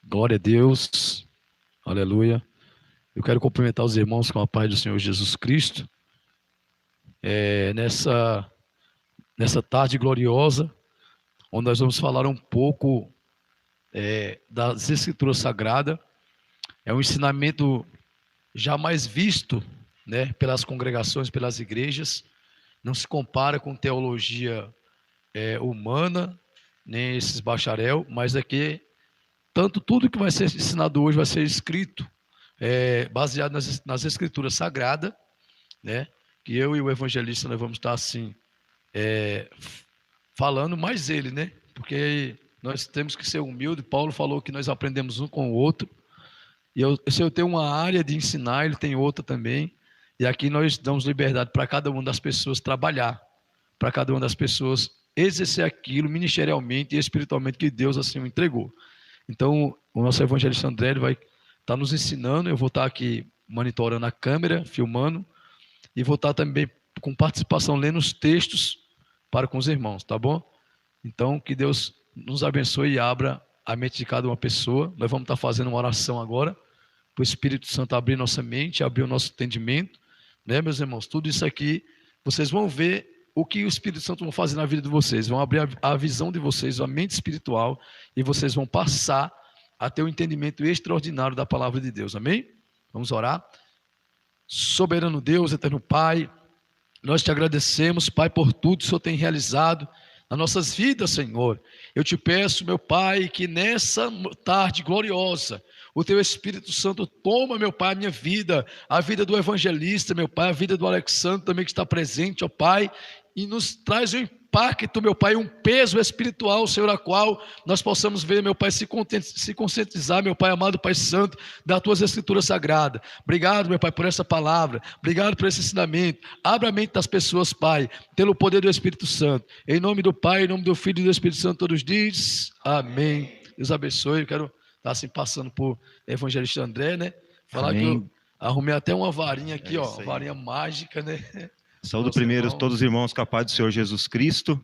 Glória a Deus, aleluia. Eu quero cumprimentar os irmãos com a paz do Senhor Jesus Cristo. Nessa tarde gloriosa, onde nós vamos falar um pouco das Escrituras Sagradas. É um ensinamento jamais visto, né, pelas congregações, pelas igrejas. Não se compara com teologia humana, nem esses bacharel, mas aqui tudo que vai ser ensinado hoje vai ser escrito, baseado nas Escrituras Sagradas, né? Que eu e o evangelista nós vamos estar assim falando mais ele, né? Porque nós temos que ser humildes. Paulo falou que nós aprendemos um com o outro. E se eu tenho uma área de ensinar, ele tem outra também. E aqui nós damos liberdade para cada uma das pessoas trabalhar, para cada uma das pessoas exercer aquilo ministerialmente e espiritualmente que Deus assim o entregou. Então, o nosso evangelista André ele vai estar nos ensinando. Eu vou estar aqui monitorando a câmera, filmando, e vou estar também com participação lendo os textos para com os irmãos, tá bom? Então, que Deus nos abençoe e abra a mente de cada uma pessoa. Nós vamos estar fazendo uma oração agora, para o Espírito Santo abrir nossa mente, abrir o nosso entendimento, né, meus irmãos? Tudo isso aqui, vocês vão ver o que o Espírito Santo vai fazer na vida de vocês, vão abrir a visão de vocês, a mente espiritual, e vocês vão passar a ter um entendimento extraordinário da palavra de Deus, amém? Vamos orar. Soberano Deus, eterno Pai, nós te agradecemos, Pai, por tudo que o Senhor tem realizado nas nossas vidas, Senhor. Eu te peço, meu Pai, que nessa tarde gloriosa, o Teu Espírito Santo toma, meu Pai, a minha vida, a vida do evangelista, meu Pai, a vida do Alexandre também que está presente, ó Pai, e nos traz um impacto, meu Pai, um peso espiritual, Senhor, a qual nós possamos ver, meu Pai, se conscientizar, meu Pai amado, Pai Santo, das Tuas Escrituras Sagradas. Obrigado, meu Pai, por essa palavra, obrigado por esse ensinamento. Abra a mente das pessoas, Pai, pelo poder do Espírito Santo. Em nome do Pai, em nome do Filho e do Espírito Santo, todos diz amém. Deus abençoe. Eu quero estar assim passando por evangelista André, né? Falar amém. Que eu arrumei até uma varinha aqui, ó, varinha mágica, né? Saúdo primeiro todos os irmãos com a paz do Senhor Jesus Cristo.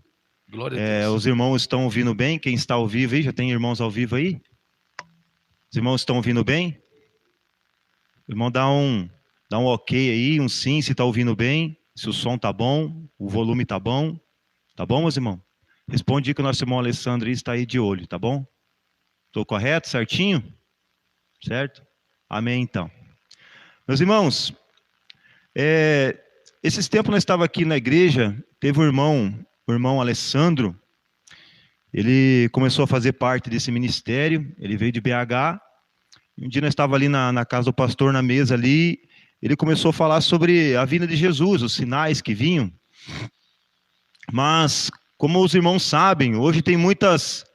Glória a Deus. Os irmãos estão ouvindo bem? Quem está ao vivo aí? Já tem irmãos ao vivo aí? Os irmãos estão ouvindo bem? O irmão dá um ok aí, um sim, se está ouvindo bem. Se o som está bom, o volume está bom. Tá bom, meus irmãos? Responde que o nosso irmão Alessandro está aí de olho, tá bom? Estou correto, certinho? Certo? Amém, então. Meus irmãos, esses tempos nós estávamos aqui na igreja, teve o irmão Alessandro, ele começou a fazer parte desse ministério, ele veio de BH, um dia nós estávamos ali na casa do pastor, na mesa ali, ele começou a falar sobre a vinda de Jesus, os sinais que vinham, mas, como os irmãos sabem, hoje tem muitas,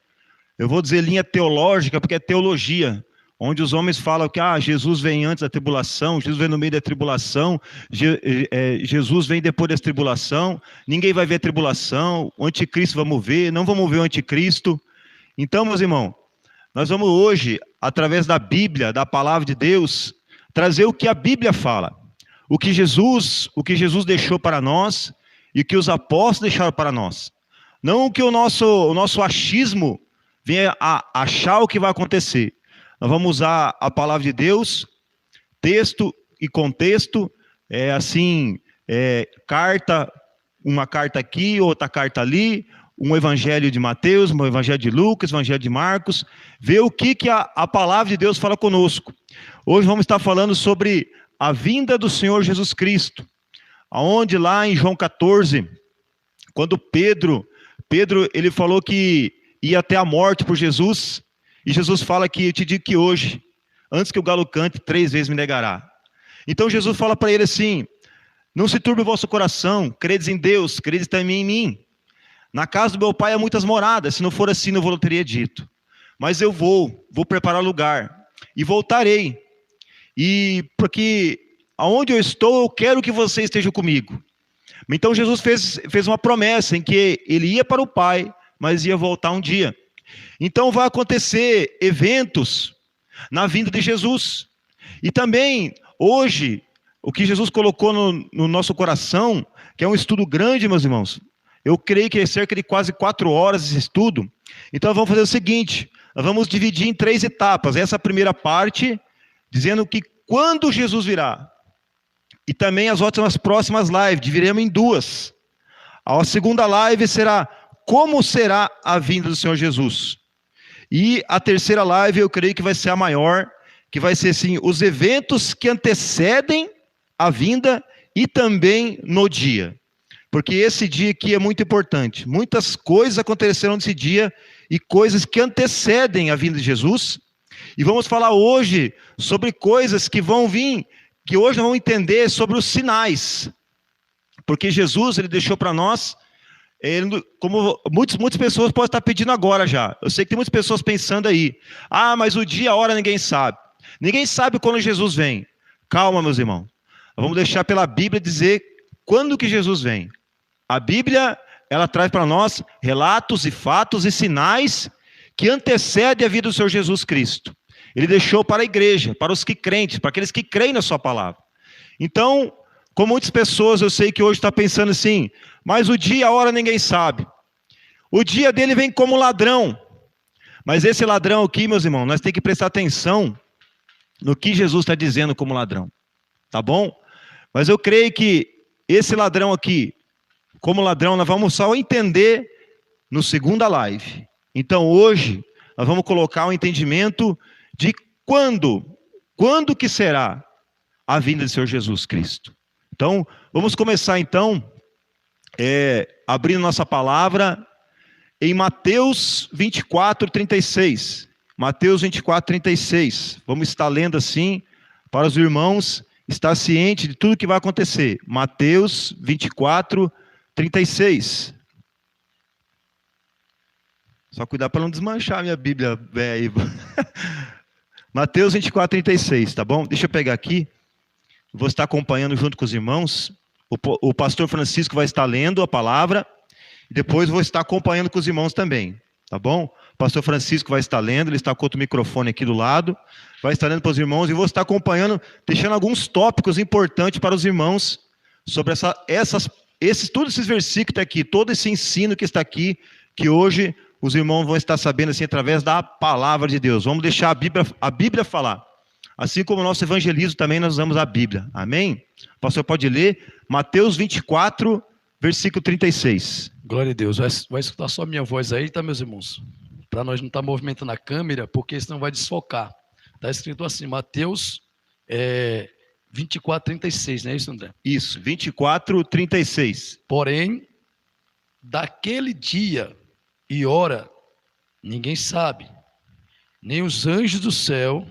eu vou dizer linha teológica, porque é teologia, onde os homens falam que Jesus vem antes da tribulação, Jesus vem no meio da tribulação, Jesus vem depois da tribulação, ninguém vai ver a tribulação, o anticristo vamos ver, não vamos ver o anticristo. Então, meus irmãos, nós vamos hoje, através da Bíblia, da palavra de Deus, trazer o que a Bíblia fala, o que Jesus deixou para nós e o que os apóstolos deixaram para nós. Não o que o nosso achismo venha a achar o que vai acontecer. Nós vamos usar a palavra de Deus, texto e contexto, uma carta aqui, outra carta ali, um evangelho de Mateus, um evangelho de Lucas, um evangelho de Marcos, ver o que a palavra de Deus fala conosco. Hoje vamos estar falando sobre a vinda do Senhor Jesus Cristo, aonde lá em João 14, quando Pedro ele falou que ia até a morte por Jesus, e Jesus fala que eu te digo que hoje, antes que o galo cante, 3 vezes me negará. Então Jesus fala para ele assim, não se turbe o vosso coração, credes em Deus, credes também em mim. Na casa do meu pai há muitas moradas, se não for assim, não vou teria dito. Mas eu vou preparar lugar, e voltarei. E porque aonde eu estou, eu quero que você esteja comigo. Então Jesus fez uma promessa em que ele ia para o Pai, mas ia voltar um dia. Então vai acontecer eventos na vinda de Jesus. E também, hoje, o que Jesus colocou no nosso coração, que é um estudo grande, meus irmãos. Eu creio que é cerca de quase 4 horas esse estudo. Então vamos fazer o seguinte, nós vamos dividir em 3 etapas. Essa primeira parte, dizendo que quando Jesus virá. E também as próximas lives, dividiremos em 2. A segunda live será como será a vinda do Senhor Jesus. E a terceira live eu creio que vai ser a maior, que vai ser assim, os eventos que antecedem a vinda e também no dia. Porque esse dia aqui é muito importante. Muitas coisas acontecerão nesse dia e coisas que antecedem a vinda de Jesus. E vamos falar hoje sobre coisas que vão vir, que hoje nós vamos entender sobre os sinais. Porque Jesus, ele deixou para nós, como muitas pessoas podem estar pedindo agora já. Eu sei que tem muitas pessoas pensando aí. Ah, mas o dia, a hora, ninguém sabe. Ninguém sabe quando Jesus vem. Calma, meus irmãos. Vamos deixar pela Bíblia dizer quando que Jesus vem. A Bíblia, ela traz para nós relatos e fatos e sinais que antecedem a vida do Senhor Jesus Cristo. Ele deixou para a igreja, para os que crentes, para aqueles que creem na sua palavra. Então, como muitas pessoas eu sei que hoje estão pensando assim, mas o dia, a hora ninguém sabe. O dia dele vem como ladrão. Mas esse ladrão aqui, meus irmãos, nós temos que prestar atenção no que Jesus está dizendo como ladrão. Tá bom? Mas eu creio que esse ladrão aqui, como ladrão, nós vamos só entender no segunda live. Então hoje, nós vamos colocar o entendimento de quando que será a vinda do Senhor Jesus Cristo. Então, vamos começar então, abrindo nossa palavra em Mateus 24, 36. Mateus 24, 36. Vamos estar lendo assim, para os irmãos estar ciente de tudo que vai acontecer. Mateus 24, 36. Só cuidar para não desmanchar a minha Bíblia, velho. Mateus 24, 36, tá bom? Deixa eu pegar aqui. Vou estar acompanhando junto com os irmãos. O pastor Francisco vai estar lendo a palavra. E depois vou estar acompanhando com os irmãos também. Tá bom? O pastor Francisco vai estar lendo. Ele está com outro microfone aqui do lado. Vai estar lendo para os irmãos. E vou estar acompanhando, deixando alguns tópicos importantes para os irmãos. Sobre todos esses versículos que estão aqui. Todo esse ensino que está aqui. Que hoje os irmãos vão estar sabendo assim através da palavra de Deus. Vamos deixar a Bíblia falar. Assim como o nosso evangelismo também nós usamos a Bíblia. Amém? O pastor pode ler Mateus 24, versículo 36. Glória a Deus. Vai escutar só a minha voz aí, tá, meus irmãos? Para nós não estar movimentando a câmera, porque senão vai desfocar. Está escrito assim, Mateus 24, 36, não é isso, André? Isso, 24, 36. Porém, daquele dia e hora, ninguém sabe, nem os anjos do céu,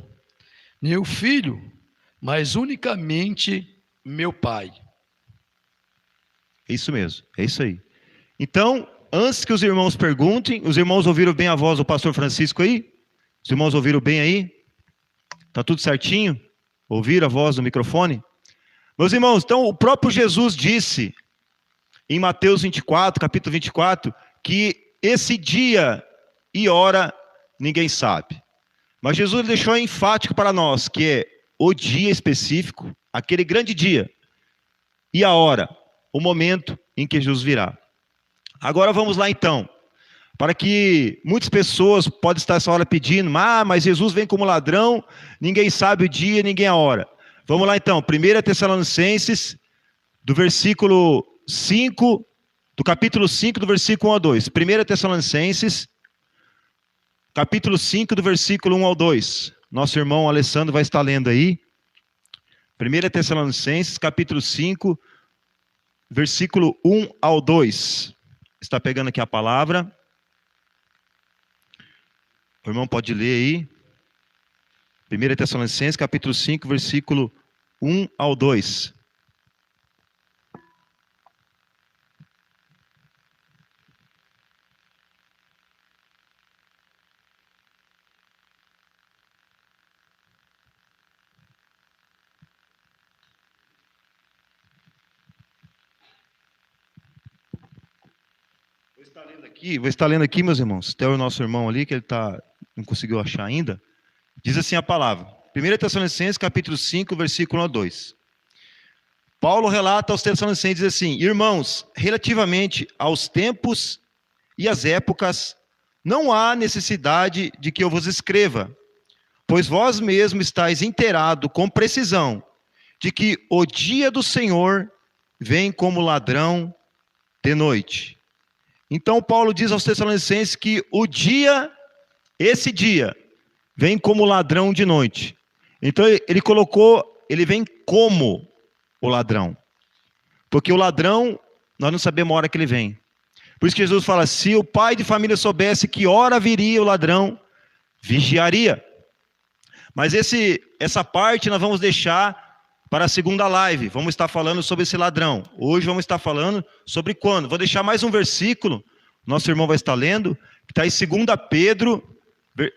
nem o Filho, mas unicamente meu Pai. É isso mesmo, é isso aí. Então, antes que os irmãos perguntem, os irmãos ouviram bem a voz do pastor Francisco aí? Os irmãos ouviram bem aí? Tá tudo certinho? Ouviram a voz do microfone? Meus irmãos, então o próprio Jesus disse, em Mateus 24, capítulo 24, que esse dia e hora ninguém sabe. Mas Jesus deixou enfático para nós, que é o dia específico, aquele grande dia, e a hora, o momento em que Jesus virá. Agora vamos lá então, para que muitas pessoas podem estar essa hora pedindo, mas Jesus vem como ladrão, ninguém sabe o dia, ninguém a hora. Vamos lá então, 1 Tessalonicenses, do versículo 5, do capítulo 5, do versículo 1 ao 2. 1 Tessalonicenses, capítulo 5, do versículo 1 ao 2. Nosso irmão Alessandro vai estar lendo aí. 1 Tessalonicenses, capítulo 5, versículo 1 ao 2. Está pegando aqui a palavra. O irmão pode ler aí. 1 Tessalonicenses, capítulo 5, versículo 1 ao 2. Vou estar lendo aqui, meus irmãos. Até o nosso irmão ali, que ele não conseguiu achar ainda. Diz assim a palavra. 1 Tessalonicenses, capítulo 5, versículo 1 a 2. Paulo relata aos Tessalonicenses, diz assim: irmãos, relativamente aos tempos e às épocas, não há necessidade de que eu vos escreva, pois vós mesmos estáis inteirados com precisão de que o dia do Senhor vem como ladrão de noite. Então Paulo diz aos Tessalonicenses que esse dia, vem como ladrão de noite. Então ele vem como o ladrão. Porque o ladrão, nós não sabemos a hora que ele vem. Por isso que Jesus fala, se o pai de família soubesse que hora viria o ladrão, vigiaria. Mas essa parte nós vamos deixar para a segunda live. Vamos estar falando sobre esse ladrão. Hoje vamos estar falando sobre quando. Vou deixar mais um versículo, nosso irmão vai estar lendo, que está em 2 Pedro,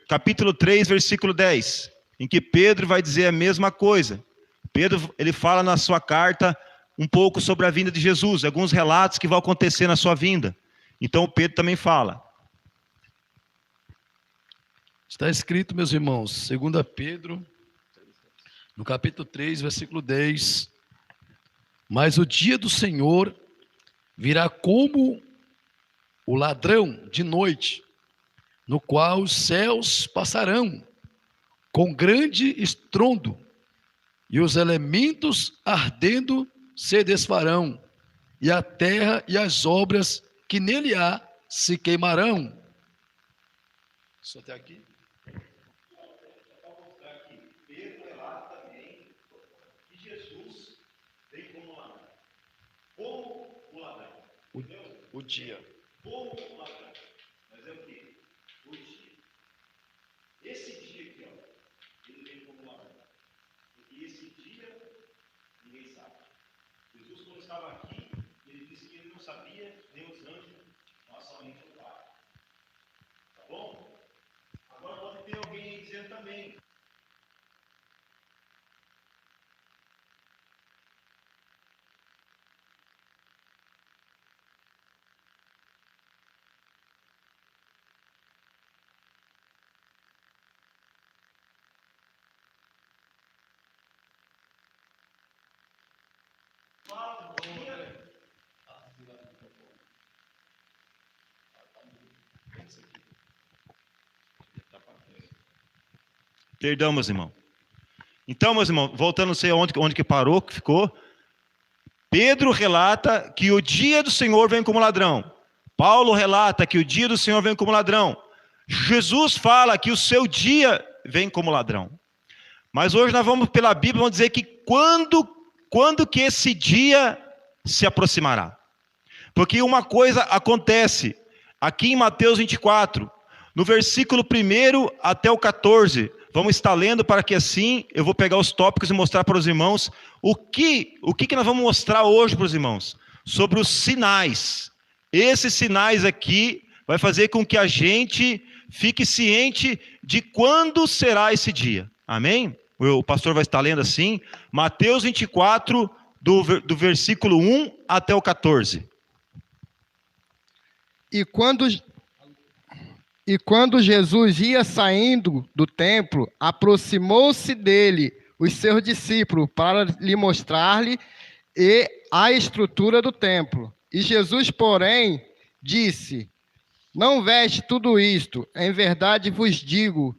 capítulo 3, versículo 10, em que Pedro vai dizer a mesma coisa. Pedro, ele fala na sua carta um pouco sobre a vinda de Jesus, alguns relatos que vão acontecer na sua vinda. Então Pedro também fala. Está escrito, meus irmãos, 2 Pedro, no capítulo 3, versículo 10, mas o dia do Senhor virá como o ladrão de noite, no qual os céus passarão com grande estrondo, e os elementos ardendo se desfarão, e a terra e as obras que nele há se queimarão. Só até aqui. Pedro relata também que Jesus vem como ladrão. Como o ladrão. O dia. Como o ladrão. Mas é o quê? O dia. Esse dia aqui, ó, ele vem como ladrão. Porque esse dia, ninguém sabe. Jesus, quando estava aqui, ele disse que ele não sabia nem os anjos, mas somente o Pai. Tá bom? Agora pode ter alguém aí dizendo também. Perdão, meus irmãos. Então, meus irmãos, voltando, não sei onde que parou, que ficou. Pedro relata que o dia do Senhor vem como ladrão. Paulo relata que o dia do Senhor vem como ladrão. Jesus fala que o seu dia vem como ladrão. Mas hoje nós vamos pela Bíblia, vamos dizer que quando que esse dia se aproximará. Porque uma coisa acontece aqui em Mateus 24, no versículo 1 até o 14, vamos estar lendo para que assim eu vou pegar os tópicos e mostrar para os irmãos o que nós vamos mostrar hoje para os irmãos, sobre os sinais. Esses sinais aqui vai fazer com que a gente fique ciente de quando será esse dia. Amém? O pastor vai estar lendo assim, Mateus 24, do versículo 1 até o 14. E quando Jesus ia saindo do templo, aproximou-se dele os seus discípulos para lhe mostrar-lhe a estrutura do templo. E Jesus, porém, disse: não veste tudo isto, em verdade vos digo,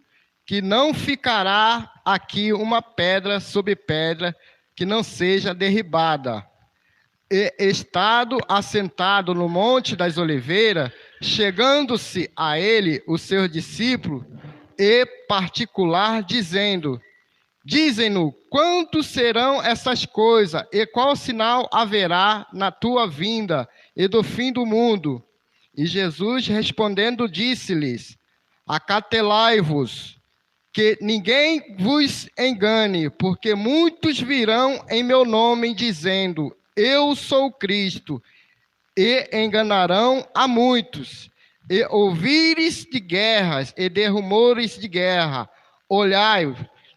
que não ficará aqui uma pedra sobre pedra que não seja derribada. E, estado assentado no Monte das Oliveiras, chegando-se a ele os seus discípulos, e particular, dizem-no, quanto serão essas coisas, e qual sinal haverá na tua vinda e do fim do mundo? E Jesus respondendo disse-lhes: acautelai-vos, que ninguém vos engane, porque muitos virão em meu nome dizendo: eu sou Cristo, e enganarão a muitos. E ouvires de guerras e de rumores de guerra, olhai,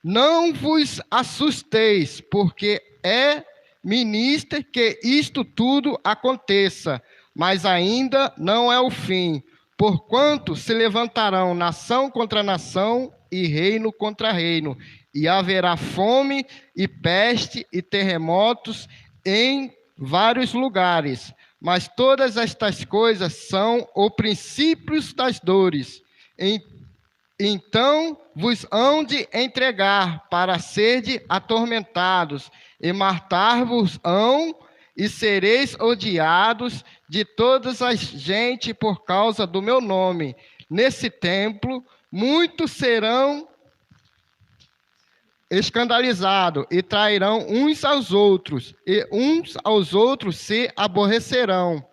não vos assusteis, porque é ministro que isto tudo aconteça, mas ainda não é o fim, porquanto se levantarão nação contra nação e reino contra reino, e haverá fome e peste e terremotos em vários lugares. Mas todas estas coisas são o princípio das dores. Então vos hão de entregar para serdes atormentados, e matar-vos-ão, e sereis odiados de todas as gente por causa do meu nome. Nesse templo, muitos serão escandalizados e trairão uns aos outros, e uns aos outros se aborrecerão.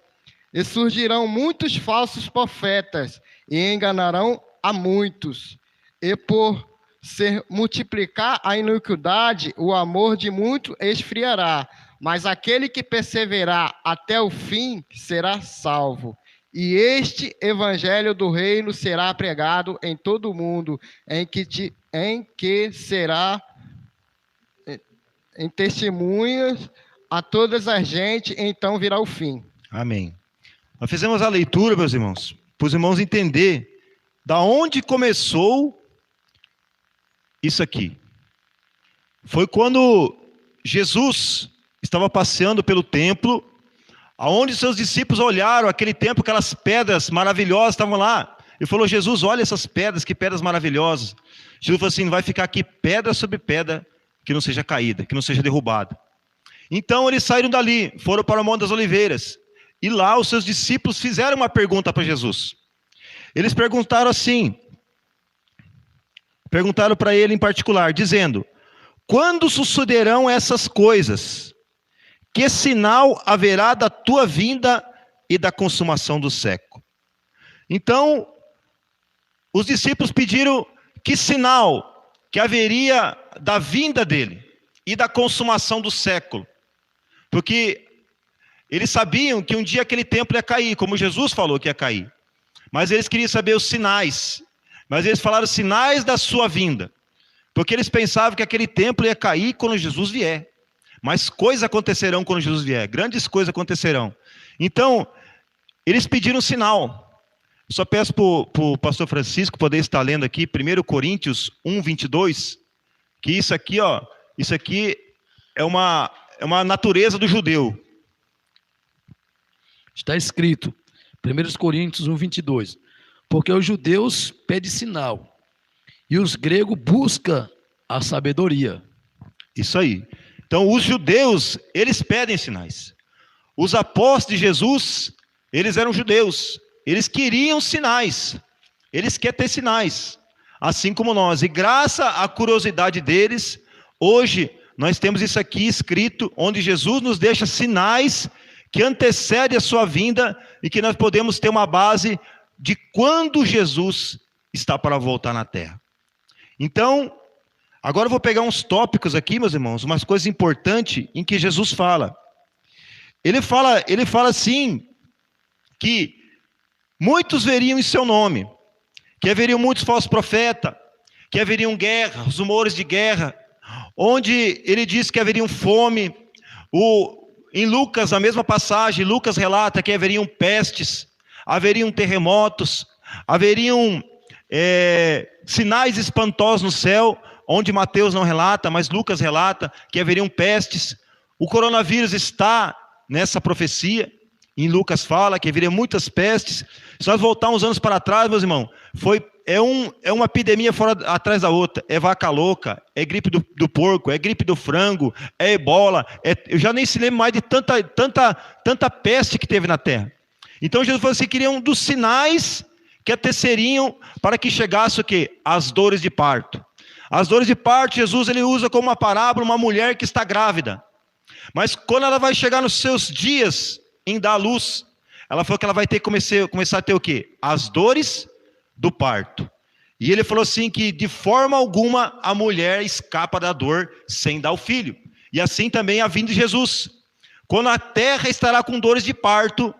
E surgirão muitos falsos profetas, e enganarão a muitos. E por se multiplicar a iniquidade, o amor de muitos esfriará. Mas aquele que perseverar até o fim será salvo. E este evangelho do reino será pregado em todo o mundo, em que será em testemunhas a todas as gente, então virá o fim. Amém. Nós fizemos a leitura, meus irmãos, para os irmãos entender da onde começou isso aqui. Foi quando Jesus estava passeando pelo templo, aonde seus discípulos olharam aquele templo, aquelas pedras maravilhosas estavam lá, e falou: Jesus, olha essas pedras, que pedras maravilhosas. Jesus falou assim: não vai ficar aqui pedra sobre pedra que não seja caída, que não seja derrubada. Então eles saíram dali, foram para o Monte das Oliveiras, e lá os seus discípulos fizeram uma pergunta para Jesus. Eles perguntaram assim, perguntaram para ele em particular, dizendo: quando sucederão essas coisas? Que sinal haverá da tua vinda e da consumação do século? Então, os discípulos pediram que sinal que haveria da vinda dele e da consumação do século. Porque eles sabiam que um dia aquele templo ia cair, como Jesus falou que ia cair. Mas eles queriam saber os sinais. Mas eles falaram sinais da sua vinda. Porque eles pensavam que aquele templo ia cair quando Jesus vier. Mas coisas acontecerão quando Jesus vier. Grandes coisas acontecerão. Então, eles pediram um sinal. Eu só peço para o pastor Francisco poder estar lendo aqui 1 Coríntios 1, 22. Que isso aqui, ó, isso aqui é uma natureza do judeu. Está escrito, 1 Coríntios 1, 22. Porque os judeus pedem sinal, e os gregos buscam a sabedoria. Isso aí. Então, os judeus, eles pedem sinais. Os apóstolos de Jesus, eles eram judeus. Eles queriam sinais. Eles querem ter sinais. Assim como nós. E graças à curiosidade deles, hoje nós temos isso aqui escrito, onde Jesus nos deixa sinais que antecedem a sua vinda e que nós podemos ter uma base de quando Jesus está para voltar na terra. Então, agora eu vou pegar uns tópicos aqui, meus irmãos, umas coisas importantes em que Jesus fala. Ele fala assim, que muitos veriam em seu nome, que haveriam muitos falsos profetas, que haveriam guerras, rumores de guerra, onde ele diz que haveriam fome. Em Lucas, a mesma passagem, Lucas relata que haveriam pestes, haveriam terremotos, haveriam sinais espantosos no céu, onde Mateus não relata, mas Lucas relata que haveriam pestes. O coronavírus está nessa profecia, em Lucas fala que haveriam muitas pestes. Se nós voltarmos uns anos para trás, meus irmãos, é uma epidemia atrás da outra. É vaca louca, é gripe do porco, é gripe do frango, é ebola. Eu já nem se lembro mais de tanta peste que teve na terra. Então Jesus falou assim, queriam dos sinais que antecederiam para que chegasse o quê? As dores de parto. As dores de parto, Jesus ele usa como uma parábola uma mulher que está grávida. Mas quando ela vai chegar nos seus dias em dar à luz, ela falou que ela vai ter que começar a ter o quê? As dores do parto. E ele falou assim que de forma alguma a mulher escapa da dor sem dar o filho. E assim também a vinda de Jesus. Quando a terra estará com dores de parto,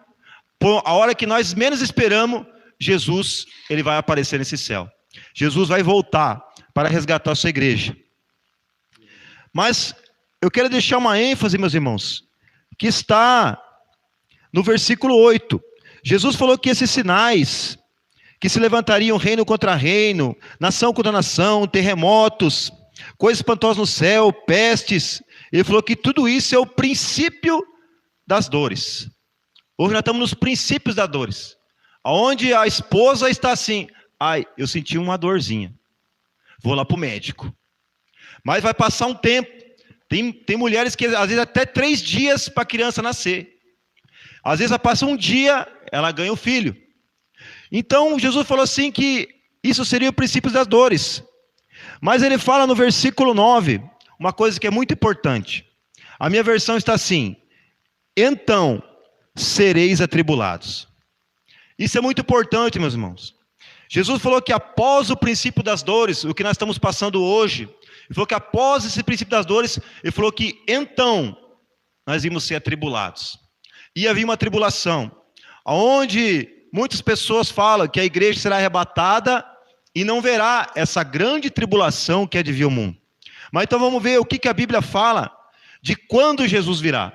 a hora que nós menos esperamos, Jesus ele vai aparecer nesse céu. Jesus vai voltar para resgatar a sua igreja. Mas eu quero deixar uma ênfase, meus irmãos, que está no versículo 8. Jesus falou que esses sinais, que se levantariam reino contra reino, nação contra nação, terremotos, coisas espantosas no céu, pestes. Ele falou que tudo isso é o princípio das dores. Hoje nós estamos nos princípios das dores. Onde a esposa está assim, ai, eu senti uma dorzinha, vou lá para o médico. Mas vai passar um tempo. Tem mulheres que às vezes até 3 dias para a criança nascer. Às vezes passa um dia, ela ganha o filho. Então Jesus falou assim que isso seria o princípio das dores. Mas ele fala no versículo 9, uma coisa que é muito importante. A minha versão está assim: então sereis atribulados. Isso é muito importante, meus irmãos. Jesus falou que após o princípio das dores, o que nós estamos passando hoje, ele falou que após esse princípio das dores, ele falou que então nós íamos ser atribulados. Ia vir uma tribulação, onde muitas pessoas falam que a igreja será arrebatada e não verá essa grande tribulação que é de vir ao mundo. Mas então vamos ver o que a Bíblia fala de quando Jesus virá.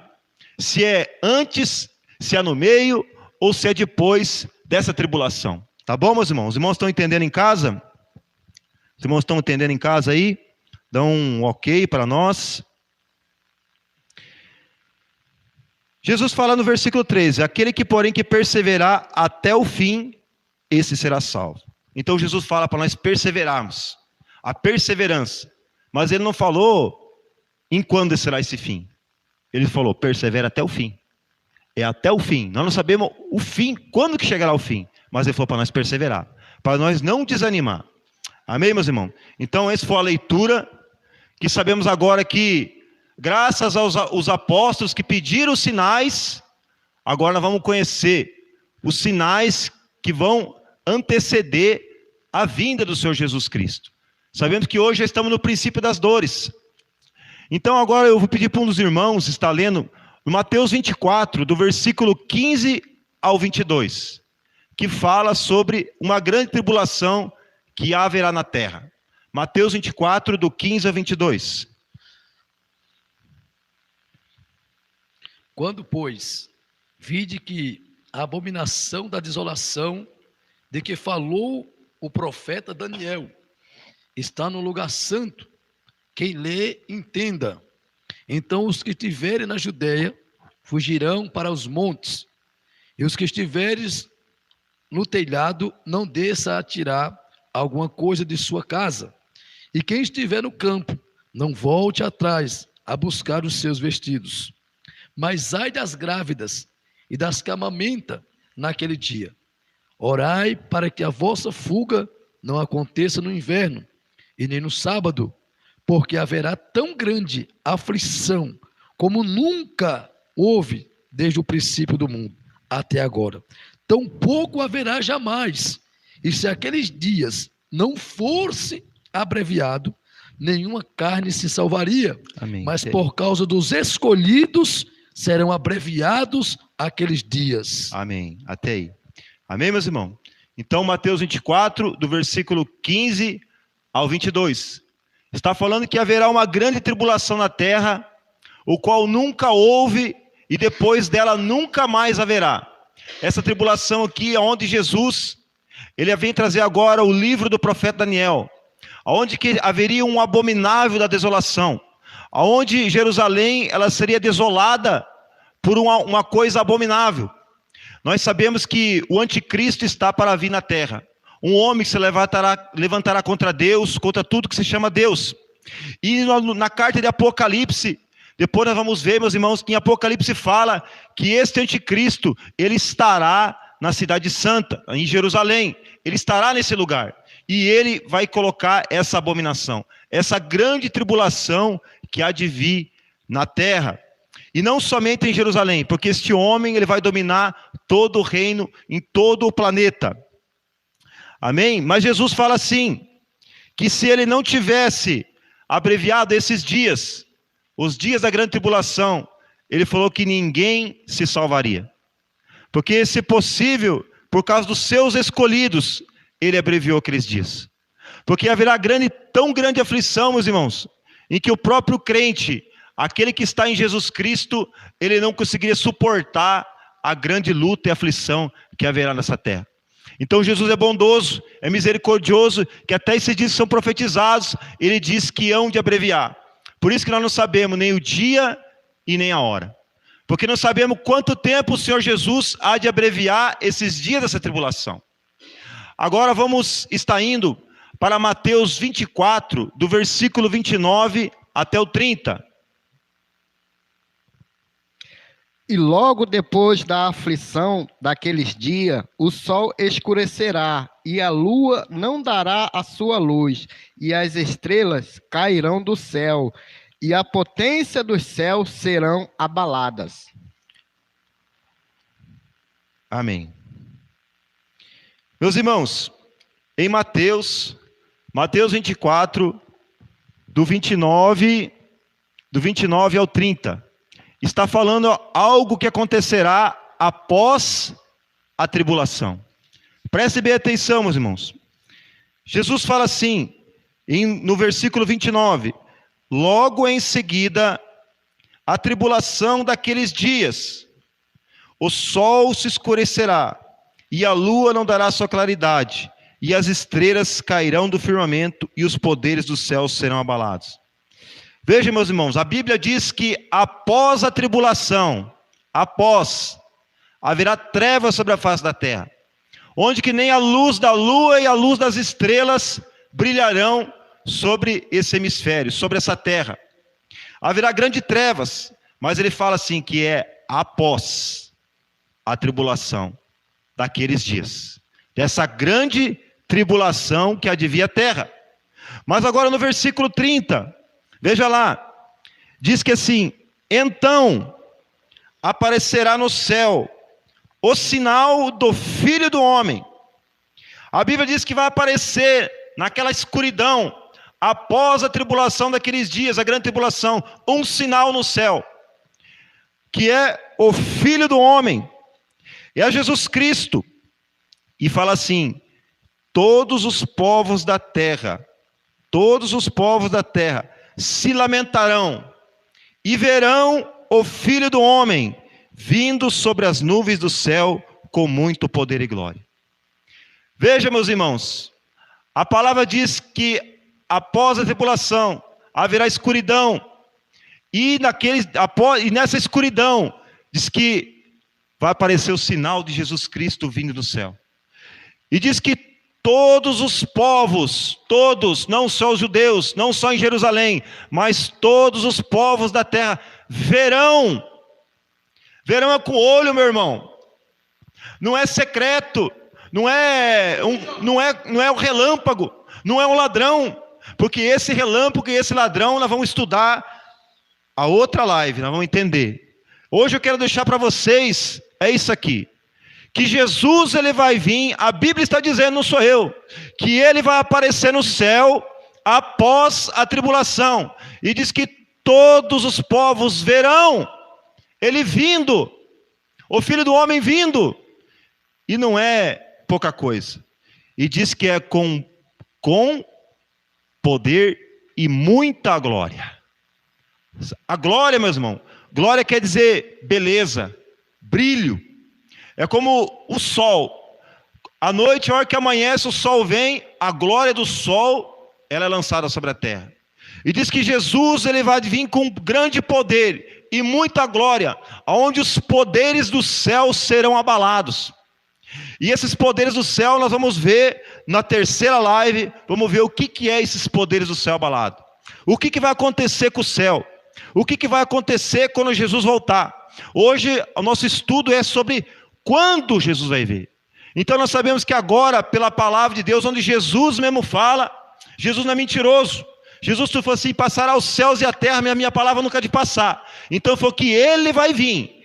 Se é antes, se é no meio ou se é depois dessa tribulação. Tá bom, meus irmãos? Os irmãos estão entendendo em casa? Os irmãos estão entendendo em casa aí? Dão um ok para nós. Jesus fala no versículo 13: aquele que, porém, que perseverar até o fim, esse será salvo. Então Jesus fala para nós perseverarmos. A perseverança. Mas ele não falou em quando será esse fim. Ele falou, persevera até o fim. É até o fim. Nós não sabemos o fim, quando que chegará o fim. Mas ele falou para nós perseverar. Para nós não desanimar. Amém, meus irmãos? Então essa foi a leitura que sabemos agora que, graças aos apóstolos que pediram os sinais, agora nós vamos conhecer os sinais que vão anteceder a vinda do Senhor Jesus Cristo. Sabemos que hoje já estamos no princípio das dores. Então agora eu vou pedir para um dos irmãos estar lendo no Mateus 24, do versículo 15 ao 22, que fala sobre uma grande tribulação que haverá na terra. Mateus 24, do 15 ao 22. Quando, pois, vide que a abominação da desolação de que falou o profeta Daniel está no lugar santo, quem lê, entenda. Então os que estiverem na Judeia fugirão para os montes, e os que estiveres no telhado não desça a tirar alguma coisa de sua casa, e quem estiver no campo não volte atrás a buscar os seus vestidos. Mas ai das grávidas e das que amamentam naquele dia. Orai para que a vossa fuga não aconteça no inverno e nem no sábado, porque haverá tão grande aflição como nunca houve desde o princípio do mundo até agora. Tão pouco haverá jamais. E se aqueles dias não fosse abreviado, nenhuma carne se salvaria. Amém. Mas por causa dos escolhidos serão abreviados aqueles dias. Amém. Até aí. Amém, meus irmãos? Então, Mateus 24, do versículo 15 ao 22. Está falando que haverá uma grande tribulação na terra, o qual nunca houve e depois dela nunca mais haverá. Essa tribulação aqui é onde Jesus, ele vem trazer agora o livro do profeta Daniel, onde que haveria um abominável da desolação, onde Jerusalém ela seria desolada por uma coisa abominável. Nós sabemos que o anticristo está para vir na terra. Um homem que se levantará contra Deus, contra tudo que se chama Deus. E na carta de Apocalipse, depois nós vamos ver, meus irmãos, que em Apocalipse fala que este anticristo, ele estará na cidade santa, em Jerusalém. Ele estará nesse lugar. E ele vai colocar essa abominação, essa grande tribulação que há de vir na terra. E não somente em Jerusalém, porque este homem ele vai dominar todo o reino, em todo o planeta. Amém? Mas Jesus fala assim, que se ele não tivesse abreviado esses dias, os dias da grande tribulação, ele falou que ninguém se salvaria. Porque, se possível, por causa dos seus escolhidos, ele abreviou aqueles dias. Porque haverá tão grande aflição, meus irmãos, em que o próprio crente, aquele que está em Jesus Cristo, ele não conseguiria suportar a grande luta e aflição que haverá nessa terra. Então Jesus é bondoso, é misericordioso, que até esses dias são profetizados, ele diz que hão de abreviar. Por isso que nós não sabemos nem o dia e nem a hora. porque não sabemos quanto tempo o Senhor Jesus há de abreviar esses dias dessa tribulação. Agora vamos estar indo para Mateus 24, do versículo 29 até o 30. E logo depois da aflição daqueles dias, o sol escurecerá, e a lua não dará a sua luz, e as estrelas cairão do céu, e a potência dos céus serão abaladas. Amém. Meus irmãos, em Mateus 24, do 29 ao 30, está falando algo que acontecerá após a tribulação. Preste bem atenção, meus irmãos. Jesus fala assim, no versículo 29, logo em seguida, a tribulação daqueles dias, o sol se escurecerá, e a lua não dará sua claridade, e as estrelas cairão do firmamento, e os poderes dos céus serão abalados. Vejam, meus irmãos, a Bíblia diz que após a tribulação, haverá trevas sobre a face da terra, onde que nem a luz da lua e a luz das estrelas brilharão sobre esse hemisfério, sobre essa terra. Haverá grandes trevas, mas ele fala assim que é após a tribulação daqueles dias, dessa grande tribulação que advia a terra. Mas agora no versículo 30, veja lá, diz que assim, então aparecerá no céu o sinal do Filho do Homem. A Bíblia diz que vai aparecer naquela escuridão, após a tribulação daqueles dias, a grande tribulação, um sinal no céu, que é o Filho do Homem, é Jesus Cristo. E fala assim, todos os povos da terra se lamentarão e verão o Filho do Homem vindo sobre as nuvens do céu com muito poder e glória. Veja, meus irmãos, a palavra diz que após a tribulação haverá escuridão, e nessa escuridão diz que vai aparecer o sinal de Jesus Cristo vindo do céu. E diz que todos os povos, todos, não só os judeus, não só em Jerusalém, mas todos os povos da terra verão é com o olho, meu irmão. Não é secreto, não é o relâmpago, não é um ladrão, porque esse relâmpago e esse ladrão nós vamos estudar a outra live, nós vamos entender. Hoje eu quero deixar para vocês, é isso aqui, que Jesus ele vai vir, a Bíblia está dizendo, não sou eu, que ele vai aparecer no céu após a tribulação, e diz que todos os povos verão ele vindo, o Filho do Homem vindo, e não é pouca coisa, e diz que é com poder e muita glória. A glória, meu irmão, glória quer dizer beleza, brilho, é como o sol, à noite, a hora que amanhece, o sol vem, a glória do sol, ela é lançada sobre a terra, e diz que Jesus ele vai vir com grande poder e muita glória, onde os poderes do céu serão abalados. E esses poderes do céu nós vamos ver na terceira live, vamos ver o que é esses poderes do céu abalados. O que vai acontecer com o céu? O que vai acontecer quando Jesus voltar? Hoje o nosso estudo é sobre quando Jesus vai vir. Então nós sabemos que agora, pela palavra de Deus, onde Jesus mesmo fala, Jesus não é mentiroso. Jesus falou assim, passará os céus e a terra, minha palavra nunca há de passar. Então falou que ele vai vir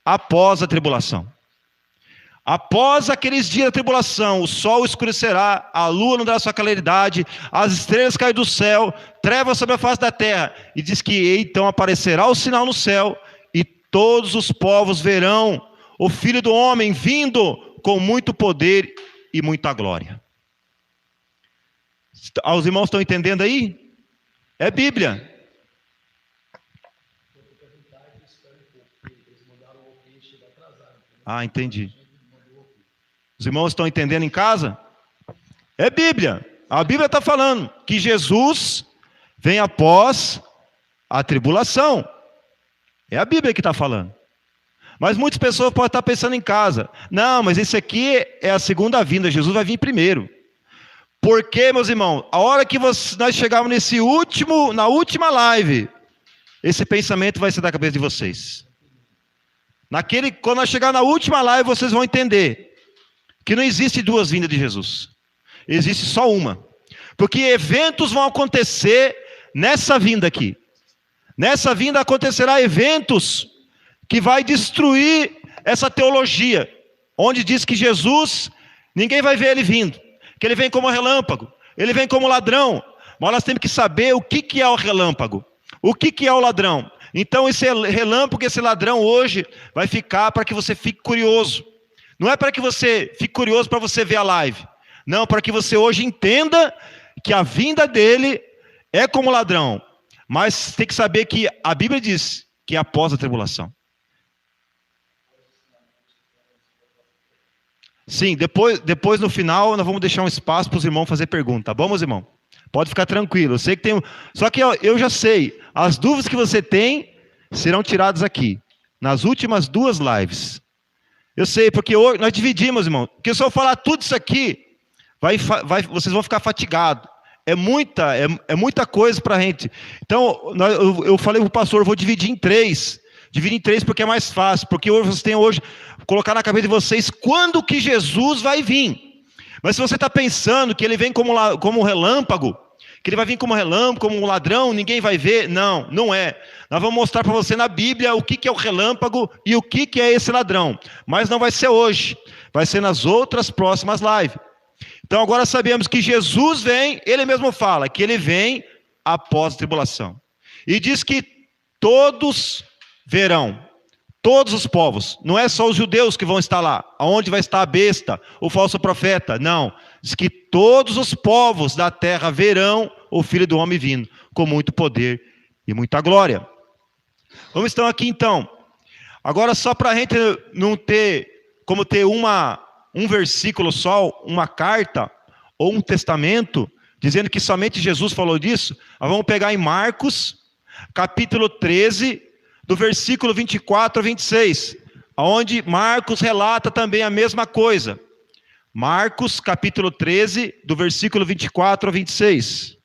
após a tribulação. Após aqueles dias da tribulação, o sol escurecerá, a lua não dará sua claridade, as estrelas caem do céu, trevas sobre a face da terra. E diz que então aparecerá o sinal no céu, e todos os povos verão o Filho do Homem vindo com muito poder e muita glória. Os irmãos estão entendendo aí? É Bíblia. Ah, entendi. Os irmãos estão entendendo em casa? É Bíblia. A Bíblia está falando que Jesus vem após a tribulação. É a Bíblia que está falando. Mas muitas pessoas podem estar pensando em casa. Não, mas esse aqui é a segunda vinda. Jesus vai vir primeiro. Porque, meus irmãos, a hora que nós chegarmos na última live, esse pensamento vai ser da cabeça de vocês. Quando nós chegar na última live, vocês vão entender que não existe duas vindas de Jesus. Existe só uma. Porque eventos vão acontecer nessa vinda aqui. Nessa vinda acontecerá eventos que vai destruir essa teologia, onde diz que Jesus, ninguém vai ver ele vindo, que ele vem como relâmpago, ele vem como ladrão. Mas nós temos que saber o que é o relâmpago, o que é o ladrão. Então esse relâmpago, esse ladrão hoje vai ficar para que você fique curioso. Não é para que você fique curioso para você ver a live. Não, para que você hoje entenda que a vinda dele é como ladrão. Mas tem que saber que a Bíblia diz que é após a tribulação. Sim, depois no final nós vamos deixar um espaço para os irmãos fazer pergunta, tá bom, meus irmãos? Pode ficar tranquilo, eu sei que tem... Só que eu já sei, as dúvidas que você tem serão tiradas aqui, nas últimas 2 lives. Eu sei, porque hoje nós dividimos, irmão, porque se eu falar tudo isso aqui, vocês vão ficar fatigados. É muita coisa para a gente. Então, eu falei para o pastor, eu vou dividir em 3. Dividir em 3 porque é mais fácil, porque vocês têm hoje, colocar na cabeça de vocês, quando que Jesus vai vir. Mas se você está pensando que ele vem como um relâmpago, que ele vai vir como relâmpago, como um ladrão, ninguém vai ver, não é. Nós vamos mostrar para você na Bíblia o que é o relâmpago e o que é esse ladrão. Mas não vai ser hoje, vai ser nas outras próximas lives. Então agora sabemos que Jesus vem, ele mesmo fala que ele vem após a tribulação. E diz que todos verão, todos os povos, não é só os judeus que vão estar lá, aonde vai estar a besta, o falso profeta, não. Diz que todos os povos da terra verão o Filho do Homem vindo, com muito poder e muita glória. Vamos então aqui então. Agora só para a gente não ter, como ter um versículo só, uma carta ou um testamento, dizendo que somente Jesus falou disso, nós vamos pegar em Marcos, capítulo 13, do versículo 24 a 26, onde Marcos relata também a mesma coisa. Marcos, capítulo 13, do versículo 24 a 26.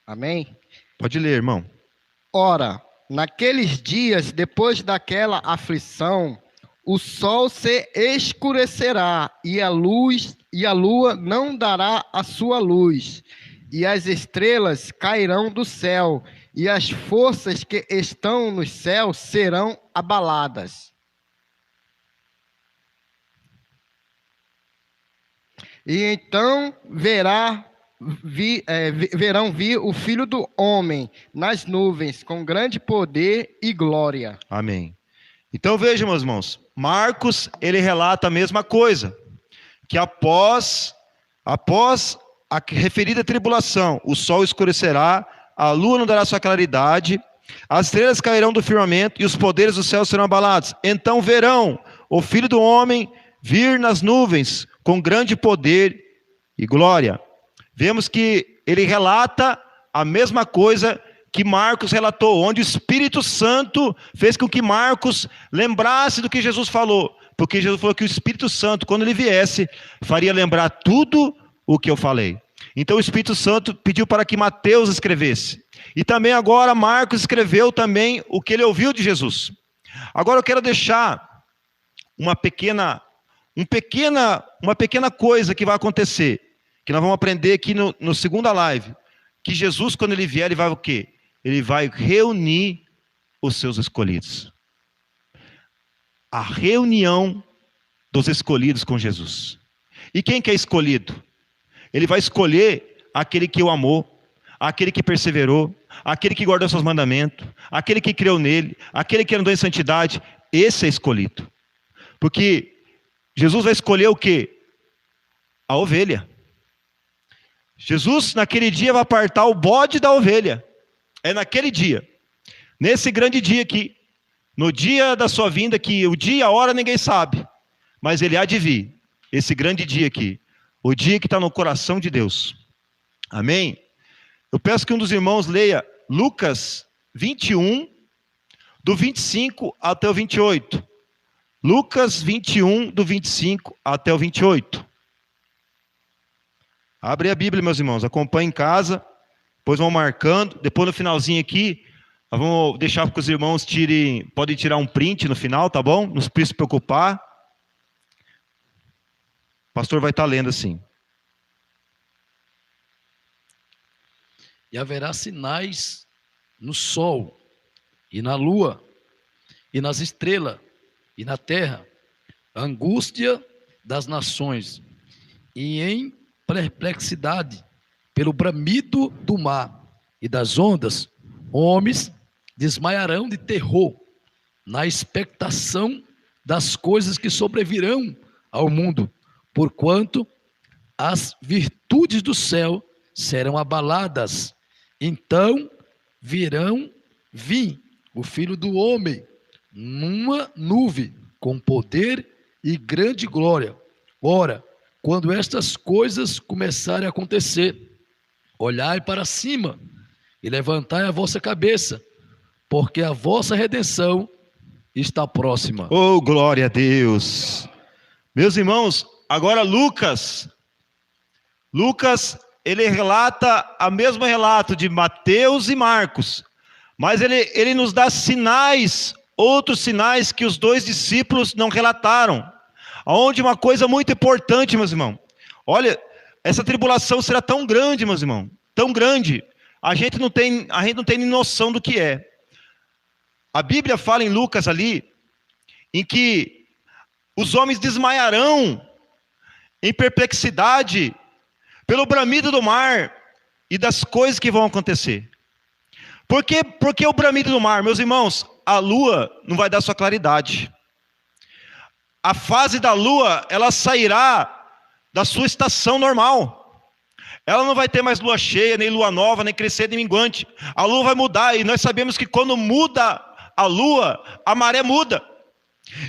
Amém? Pode ler, irmão. Ora, naqueles dias, depois daquela aflição, o sol se escurecerá, e a lua não dará a sua luz, e as estrelas cairão do céu, e as forças que estão nos céus serão abaladas. E então verão vir o Filho do Homem nas nuvens, com grande poder e glória. Amém. Então vejam, meus irmãos, Marcos, ele relata a mesma coisa, que após a referida tribulação, o sol escurecerá, a lua não dará sua claridade, as estrelas cairão do firmamento e os poderes do céu serão abalados. Então verão o Filho do Homem vir nas nuvens com grande poder e glória. Vemos que ele relata a mesma coisa que Marcos relatou, onde o Espírito Santo fez com que Marcos lembrasse do que Jesus falou, porque Jesus falou que o Espírito Santo, quando ele viesse, faria lembrar tudo o que eu falei. Então o Espírito Santo pediu para que Mateus escrevesse. E também agora Marcos escreveu também o que ele ouviu de Jesus. Agora eu quero deixar uma pequena coisa que vai acontecer, que nós vamos aprender aqui no segunda live, que Jesus, quando ele vier, ele vai o quê? Ele vai reunir os seus escolhidos. A reunião dos escolhidos com Jesus. E quem que é escolhido? Ele vai escolher aquele que o amou, aquele que perseverou, aquele que guardou seus mandamentos, aquele que creu nele, aquele que andou em santidade. Esse é escolhido. Porque Jesus vai escolher o quê? A ovelha. Jesus, naquele dia, vai apartar o bode da ovelha. É naquele dia. Nesse grande dia aqui. No dia da sua vinda, que o dia e a hora ninguém sabe. Mas ele há de vir. Esse grande dia aqui. O dia que está no coração de Deus. Amém? Eu peço que um dos irmãos leia Lucas 21, do 25 até o 28. Lucas 21, do 25 até o 28. Abre a Bíblia, meus irmãos, acompanhe em casa, depois vão marcando, depois no finalzinho aqui, nós vamos deixar que os irmãos podem tirar um print no final, tá bom? Não precisa se preocupar. O pastor vai estar lendo assim. E haverá sinais no sol, e na lua, e nas estrelas, e na terra, angústia das nações, e em perplexidade, pelo bramido do mar e das ondas, homens desmaiarão de terror, na expectação das coisas que sobrevirão ao mundo, porquanto as virtudes do céu serão abaladas. Então vir o Filho do Homem numa nuvem com poder e grande glória. Ora, quando estas coisas começarem a acontecer, olhai para cima e levantai a vossa cabeça, porque a vossa redenção está próxima. Oh, glória a Deus! Meus irmãos, agora Lucas, ele relata o mesmo relato de Mateus e Marcos, mas ele nos dá sinais, outros sinais que os dois discípulos não relataram. Onde uma coisa muito importante, meus irmãos, olha, essa tribulação será tão grande, meus irmãos, tão grande, a gente não tem nem noção do que é. A Bíblia fala em Lucas ali, em que os homens desmaiarão em perplexidade pelo bramido do mar e das coisas que vão acontecer. Por que o bramido do mar? Meus irmãos, a lua não vai dar sua claridade. A fase da lua, ela sairá da sua estação normal. Ela não vai ter mais lua cheia, nem lua nova, nem crescente, nem minguante. A lua vai mudar, e nós sabemos que quando muda a lua, a maré muda.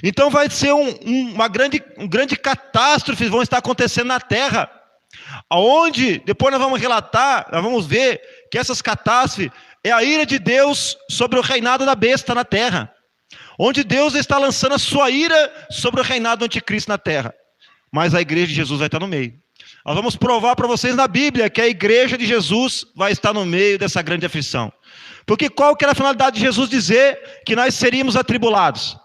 Então vai ser uma grande catástrofe vão estar acontecendo na terra. Aonde, depois nós vamos relatar, nós vamos ver que essas catástrofes é a ira de Deus sobre o reinado da besta na terra. Onde Deus está lançando a sua ira sobre o reinado do anticristo na terra. Mas a igreja de Jesus vai estar no meio. Nós vamos provar para vocês na Bíblia que a igreja de Jesus vai estar no meio dessa grande aflição. Porque qual que era a finalidade de Jesus dizer que nós seríamos atribulados?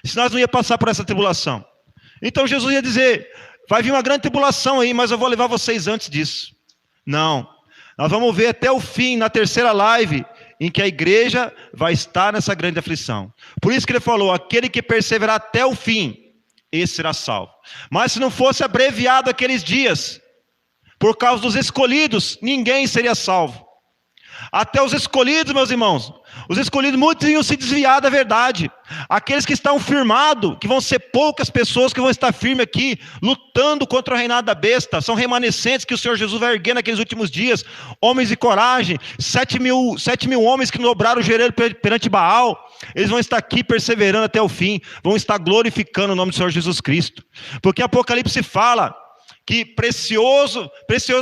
Se nós não ia passar por essa tribulação. Então Jesus ia dizer, vai vir uma grande tribulação aí, mas eu vou levar vocês antes disso. Não. Nós vamos ver até o fim, na terceira live, em que a igreja vai estar nessa grande aflição. Por isso que ele falou, aquele que perseverar até o fim, esse será salvo. Mas se não fosse abreviado aqueles dias, por causa dos escolhidos, ninguém seria salvo. Até os escolhidos, meus irmãos, os escolhidos muitos iam se desviar da verdade. Aqueles que estão firmados, que vão ser poucas pessoas que vão estar firmes aqui, lutando contra o reinado da besta, são remanescentes que o Senhor Jesus vai erguer naqueles últimos dias, homens de coragem, 7 mil homens que dobraram o joelho perante Baal, eles vão estar aqui perseverando até o fim, vão estar glorificando o nome do Senhor Jesus Cristo, porque Apocalipse fala que precioso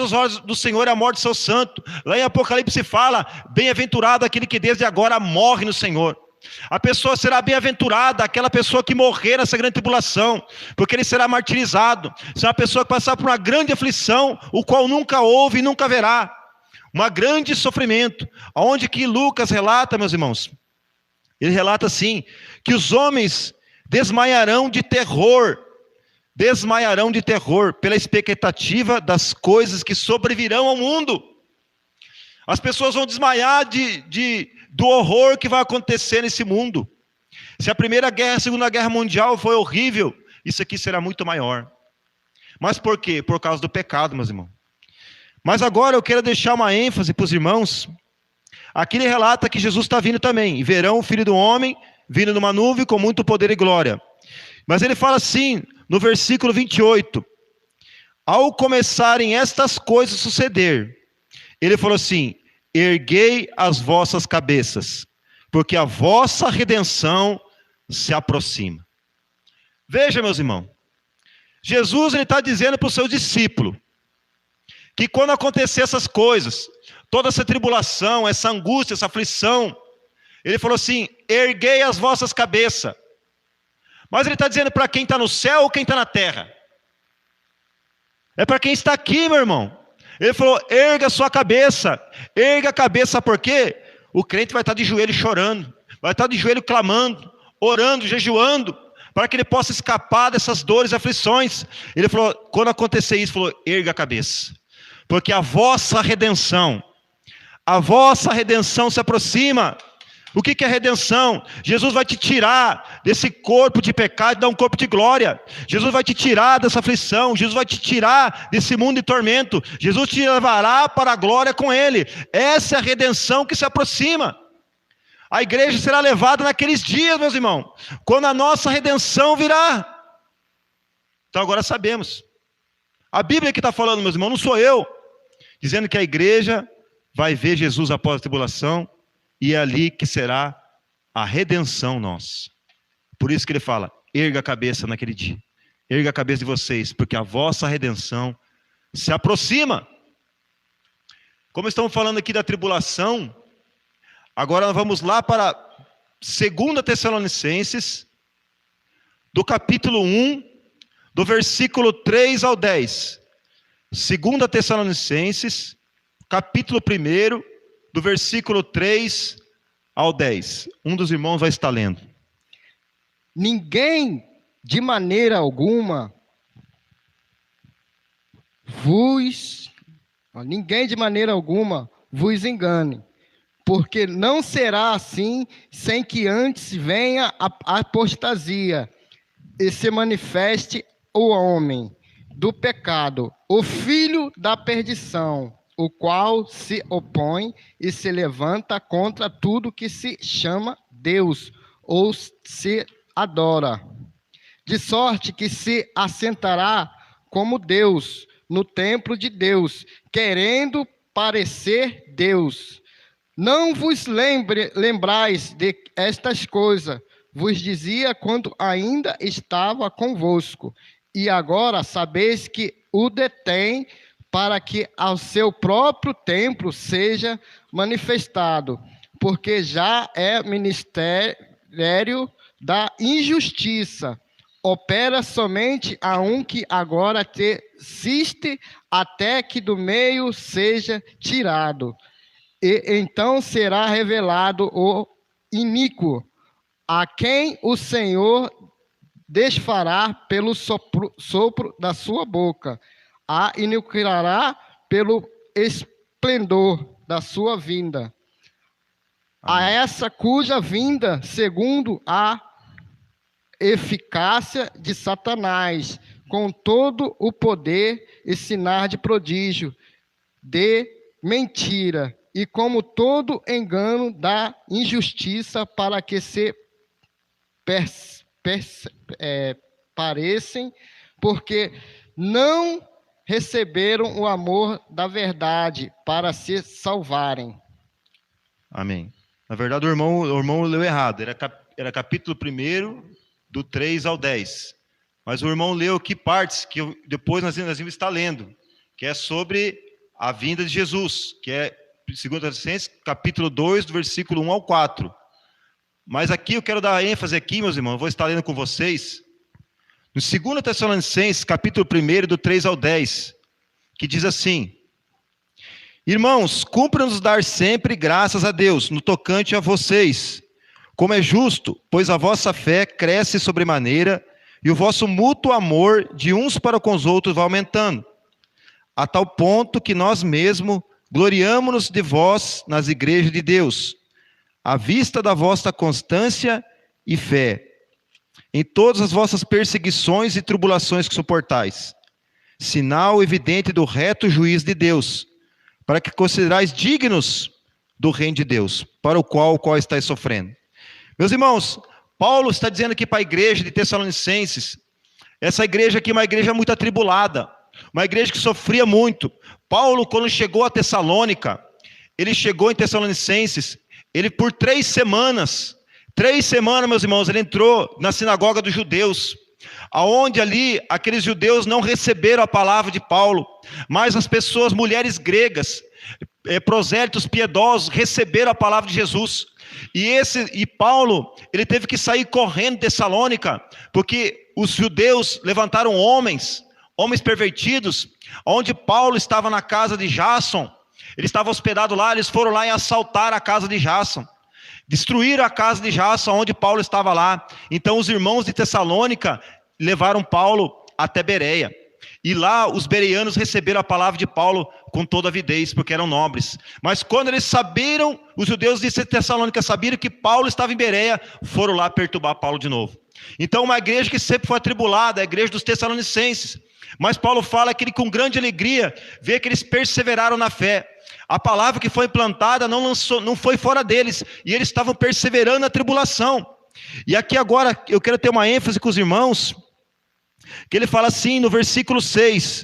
aos olhos do Senhor é a morte do seu santo. Lá em Apocalipse fala, bem-aventurado aquele que desde agora morre no Senhor. A pessoa será bem-aventurada, aquela pessoa que morrer nessa grande tribulação, porque ele será martirizado. Será uma pessoa que passar por uma grande aflição, o qual nunca houve e nunca haverá. Um grande sofrimento. Onde que Lucas relata, meus irmãos? Ele relata assim, que os homens desmaiarão de terror pela expectativa das coisas que sobrevirão ao mundo. As pessoas vão desmaiar do horror que vai acontecer nesse mundo. Se a Primeira Guerra, a Segunda Guerra Mundial foi horrível, isso aqui será muito maior. Mas por quê? Por causa do pecado, meus irmãos. Mas agora eu quero deixar uma ênfase para os irmãos. Aqui ele relata que Jesus está vindo também. E verão o Filho do Homem vindo numa nuvem com muito poder e glória. Mas ele fala assim, no versículo 28, ao começarem estas coisas a suceder, ele falou assim, erguei as vossas cabeças, porque a vossa redenção se aproxima. Veja, meus irmãos, Jesus está dizendo para os seus discípulos, que quando acontecer essas coisas, toda essa tribulação, essa angústia, essa aflição. Ele falou assim: erguei as vossas cabeças. Mas ele está dizendo para quem está no céu ou quem está na terra? É para quem está aqui, meu irmão. Ele falou: erga a sua cabeça. Erga a cabeça, por quê? O crente vai estar de joelho chorando, vai estar de joelho clamando, orando, jejuando, para que ele possa escapar dessas dores e aflições. Ele falou, quando acontecer isso, falou: erga a cabeça, porque a vossa redenção se aproxima. O que é redenção? Jesus vai te tirar desse corpo de pecado e dar um corpo de glória. Jesus vai te tirar dessa aflição. Jesus vai te tirar desse mundo de tormento. Jesus te levará para a glória com Ele. Essa é a redenção que se aproxima. A igreja será levada naqueles dias, meus irmãos, quando a nossa redenção virá. Então agora sabemos. A Bíblia que está falando, meus irmãos, não sou eu. Dizendo que a igreja vai ver Jesus após a tribulação. E é ali que será a redenção nossa. Por isso que ele fala: erga a cabeça naquele dia. Erga a cabeça de vocês, porque a vossa redenção se aproxima. Como estamos falando aqui da tribulação, agora nós vamos lá para 2 Tessalonicenses, do capítulo 1, do versículo 3 ao 10. 2 Tessalonicenses, capítulo 1, do versículo 3 ao 10. Um dos irmãos vai estar lendo. Ninguém de maneira alguma vos engane, porque não será assim sem que antes venha a apostasia e se manifeste o homem do pecado, o filho da perdição, o qual se opõe e se levanta contra tudo que se chama Deus ou se adora, de sorte que se assentará como Deus no templo de Deus, querendo parecer Deus. Não vos lembrais de estas coisas, vos dizia quando ainda estava convosco, e agora sabeis que o detém, para que ao seu próprio templo seja manifestado, porque já é ministério da injustiça. Opera somente a um que agora persiste até que do meio seja tirado. E então será revelado o iníquo, a quem o Senhor desfará pelo sopro da sua boca, a iniquirá pelo esplendor da sua vinda. A essa cuja vinda, segundo a eficácia de Satanás, com todo o poder e sinal de prodígio, de mentira, e como todo engano da injustiça, para que se parecem, porque não receberam o amor da verdade para se salvarem. Amém. Na verdade, o irmão leu errado. Era capítulo 1, do 3 ao 10. Mas o irmão leu aqui partes que depois nós vamos estar lendo, que é sobre a vinda de Jesus, que é 2 Tessalonicenses, capítulo 2, do versículo 1 ao 4. Mas aqui eu quero dar ênfase aqui, meus irmãos, eu vou estar lendo com vocês, no 2 Tessalonicenses, capítulo 1, do 3 ao 10, que diz assim: irmãos, cumpra-nos dar sempre graças a Deus, no tocante a vocês, como é justo, pois a vossa fé cresce sobremaneira, e o vosso mútuo amor de uns para com os outros vai aumentando, a tal ponto que nós mesmos gloriamo-nos de vós nas igrejas de Deus, à vista da vossa constância e fé, em todas as vossas perseguições e tribulações que suportais, sinal evidente do reto juízo de Deus, para que considerais dignos do reino de Deus, para o qual estáis sofrendo. Meus irmãos, Paulo está dizendo aqui para a igreja de Tessalonicenses, essa igreja aqui é uma igreja muito atribulada, uma igreja que sofria muito. Paulo, quando chegou a Tessalônica, ele chegou em Tessalonicenses, ele por 3 semanas, meus irmãos, ele entrou na sinagoga dos judeus, aonde ali aqueles judeus não receberam a palavra de Paulo, mas as pessoas, mulheres gregas, prosélitos piedosos receberam a palavra de Jesus. E Paulo, ele teve que sair correndo de Tessalônica, porque os judeus levantaram homens pervertidos, onde Paulo estava na casa de Jason. Ele estava hospedado lá, eles foram lá e assaltaram a casa de Jason. Destruíram a casa de Jason, onde Paulo estava lá. Então os irmãos de Tessalônica levaram Paulo até Bereia. E lá os bereanos receberam a palavra de Paulo com toda avidez, porque eram nobres. Mas quando eles sabiam, os judeus de Tessalônica sabiam que Paulo estava em Bereia, foram lá perturbar Paulo de novo. Então uma igreja que sempre foi atribulada, a igreja dos Tessalonicenses. Mas Paulo fala que ele com grande alegria vê que eles perseveraram na fé. A palavra que foi implantada não foi fora deles, e eles estavam perseverando na tribulação. E aqui agora eu quero ter uma ênfase com os irmãos, que ele fala assim no versículo 6,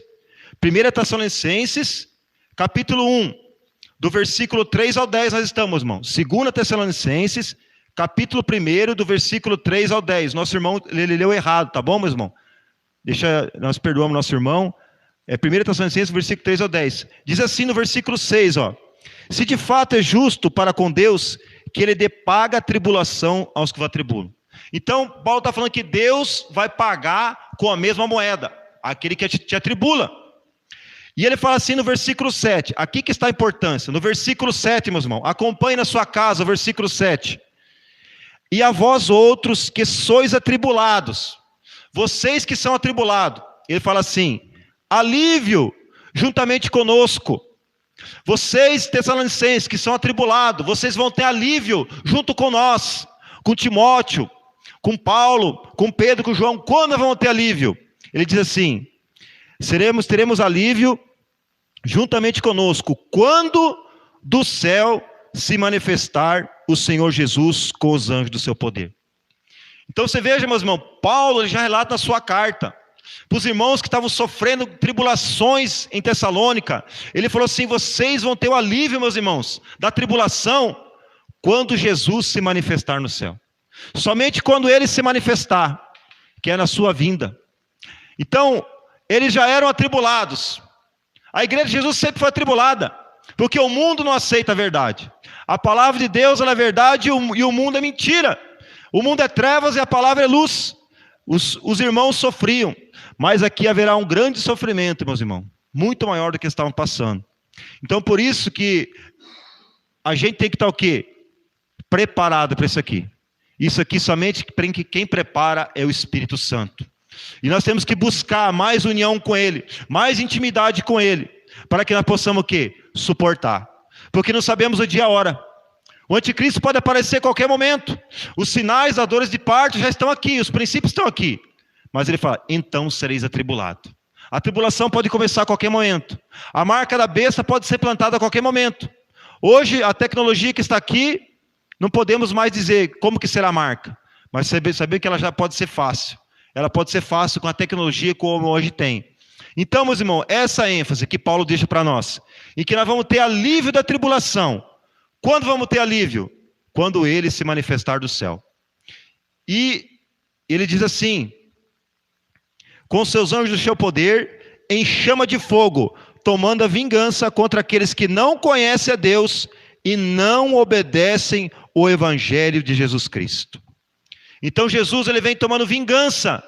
1 Tessalonicenses, capítulo 1, do versículo 3 ao 10 nós estamos, irmãos. 2 Tessalonicenses, capítulo 1, do versículo 3 ao 10. Nosso irmão, ele leu errado, tá bom, meu irmão? Nós perdoamos nosso irmão. 1 Tessalonicenses, versículo 3 ao 10. Diz assim no versículo 6, ó: se de fato é justo para com Deus que ele dê paga a tribulação aos que o atribulam. Então, Paulo está falando que Deus vai pagar com a mesma moeda aquele que te atribula. E ele fala assim no versículo 7, aqui que está a importância. No versículo 7, meus irmãos, acompanhe na sua casa o versículo 7. E a vós outros que sois atribulados, vocês que são atribulados, ele fala assim: alívio juntamente conosco. Vocês, Tessalonicenses, que são atribulados, vocês vão ter alívio junto com nós, com Timóteo, com Paulo, com Pedro, com João. Quando vão ter alívio? Ele diz assim: teremos alívio juntamente conosco, quando do céu se manifestar o Senhor Jesus com os anjos do seu poder. Então você veja, meus irmãos, Paulo já relata na sua carta para os irmãos que estavam sofrendo tribulações em Tessalônica. Ele falou assim: vocês vão ter o alívio, meus irmãos, da tribulação quando Jesus se manifestar no céu. Somente quando ele se manifestar, que é na sua vinda. Então, eles já eram atribulados. A igreja de Jesus sempre foi atribulada, porque o mundo não aceita a verdade. A palavra de Deus ela é verdade e o mundo é mentira. O mundo é trevas e a palavra é luz. Os irmãos sofriam, mas aqui haverá um grande sofrimento, meus irmãos, muito maior do que estavam passando. Então, por isso que a gente tem que estar o quê? Preparado para isso aqui. Isso aqui somente quem prepara é o Espírito Santo. E nós temos que buscar mais união com Ele, mais intimidade com Ele, para que nós possamos o quê? Suportar. Porque não sabemos o dia e a hora. O anticristo pode aparecer a qualquer momento. Os sinais, as dores de parto já estão aqui, os princípios estão aqui. Mas ele fala: então sereis atribulados. A tribulação pode começar a qualquer momento. A marca da besta pode ser plantada a qualquer momento. Hoje, a tecnologia que está aqui, não podemos mais dizer como que será a marca. Mas saber que ela já pode ser fácil. Ela pode ser fácil com a tecnologia como hoje tem. Então, meus irmãos, essa ênfase que Paulo deixa para nós, em que nós vamos ter alívio da tribulação. Quando vamos ter alívio? Quando ele se manifestar do céu. E ele diz assim: com seus anjos do seu poder, em chama de fogo, tomando a vingança contra aqueles que não conhecem a Deus e não obedecem o evangelho de Jesus Cristo. Então Jesus ele vem tomando vingança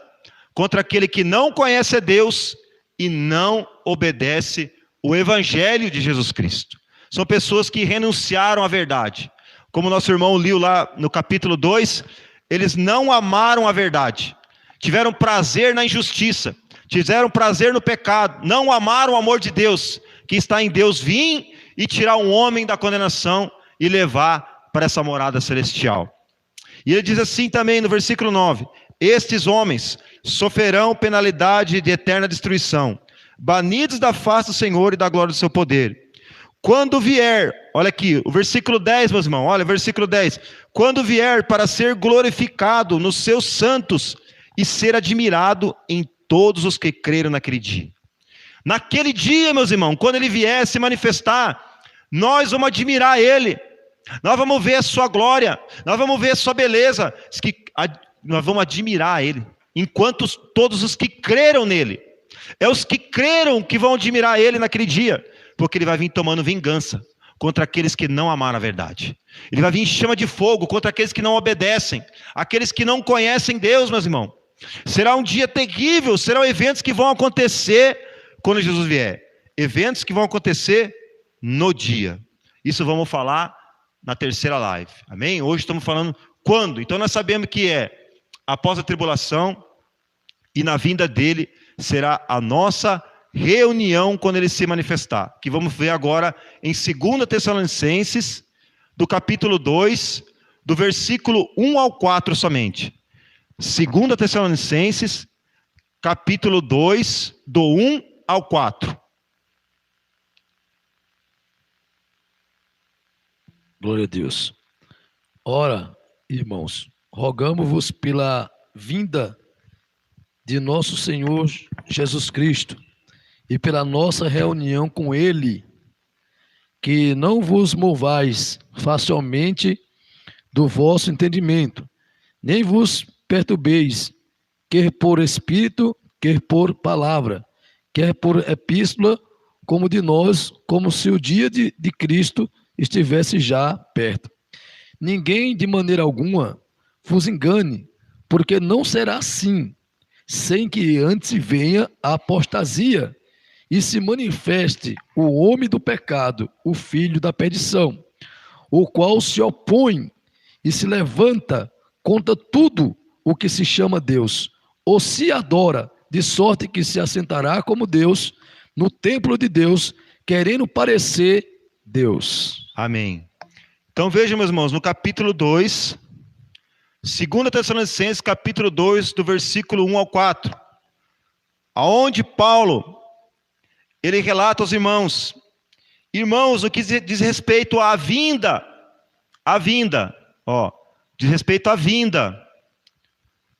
contra aquele que não conhece a Deus e não obedece o evangelho de Jesus Cristo. São pessoas que renunciaram à verdade. Como nosso irmão leu lá no capítulo 2, eles não amaram a verdade. Tiveram prazer na injustiça. Tiveram prazer no pecado. Não amaram o amor de Deus, que está em Deus vir e tirar um homem da condenação e levar para essa morada celestial. E ele diz assim também no versículo 9: estes homens sofrerão penalidade de eterna destruição, banidos da face do Senhor e da glória do seu poder. Quando vier, olha aqui, o versículo 10, meus irmãos, olha o versículo 10. Quando vier para ser glorificado nos seus santos e ser admirado em todos os que creram naquele dia. Naquele dia, meus irmãos, quando ele vier se manifestar, nós vamos admirar ele. Nós vamos ver a sua glória, nós vamos ver a sua beleza, nós vamos admirar ele, enquanto todos os que creram nele. É os que creram que vão admirar ele naquele dia, porque ele vai vir tomando vingança contra aqueles que não amaram a verdade. Ele vai vir em chama de fogo contra aqueles que não obedecem, aqueles que não conhecem Deus, meus irmãos. Será um dia terrível, serão eventos que vão acontecer quando Jesus vier. Eventos que vão acontecer no dia. Isso vamos falar na terceira live. Amém? Hoje estamos falando quando. Então nós sabemos que é após a tribulação e na vinda dele será a nossa reunião quando ele se manifestar. Que vamos ver agora em 2 Tessalonicenses, do capítulo 2, do versículo 1 ao 4 somente. 2 Tessalonicenses, capítulo 2, do 1 ao 4. Glória a Deus. Ora, irmãos, rogamo-vos pela vinda de nosso Senhor Jesus Cristo e pela nossa reunião com Ele, que não vos movais facilmente do vosso entendimento, nem vos perturbeis, quer por espírito, quer por palavra, quer por epístola, como de nós, como se o dia de Cristo estivesse já perto. Ninguém de maneira alguma vos engane, porque não será assim, sem que antes venha a apostasia e se manifeste o homem do pecado, o filho da perdição, o qual se opõe e se levanta contra tudo o que se chama Deus, ou se adora, de sorte que se assentará como Deus no templo de Deus, querendo parecer Deus. Amém. Então vejam, meus irmãos, no capítulo 2, 2 Tessalonicenses, capítulo 2, do versículo 1 ao 4, aonde Paulo, ele relata aos irmãos, no que diz respeito à vinda, diz respeito à vinda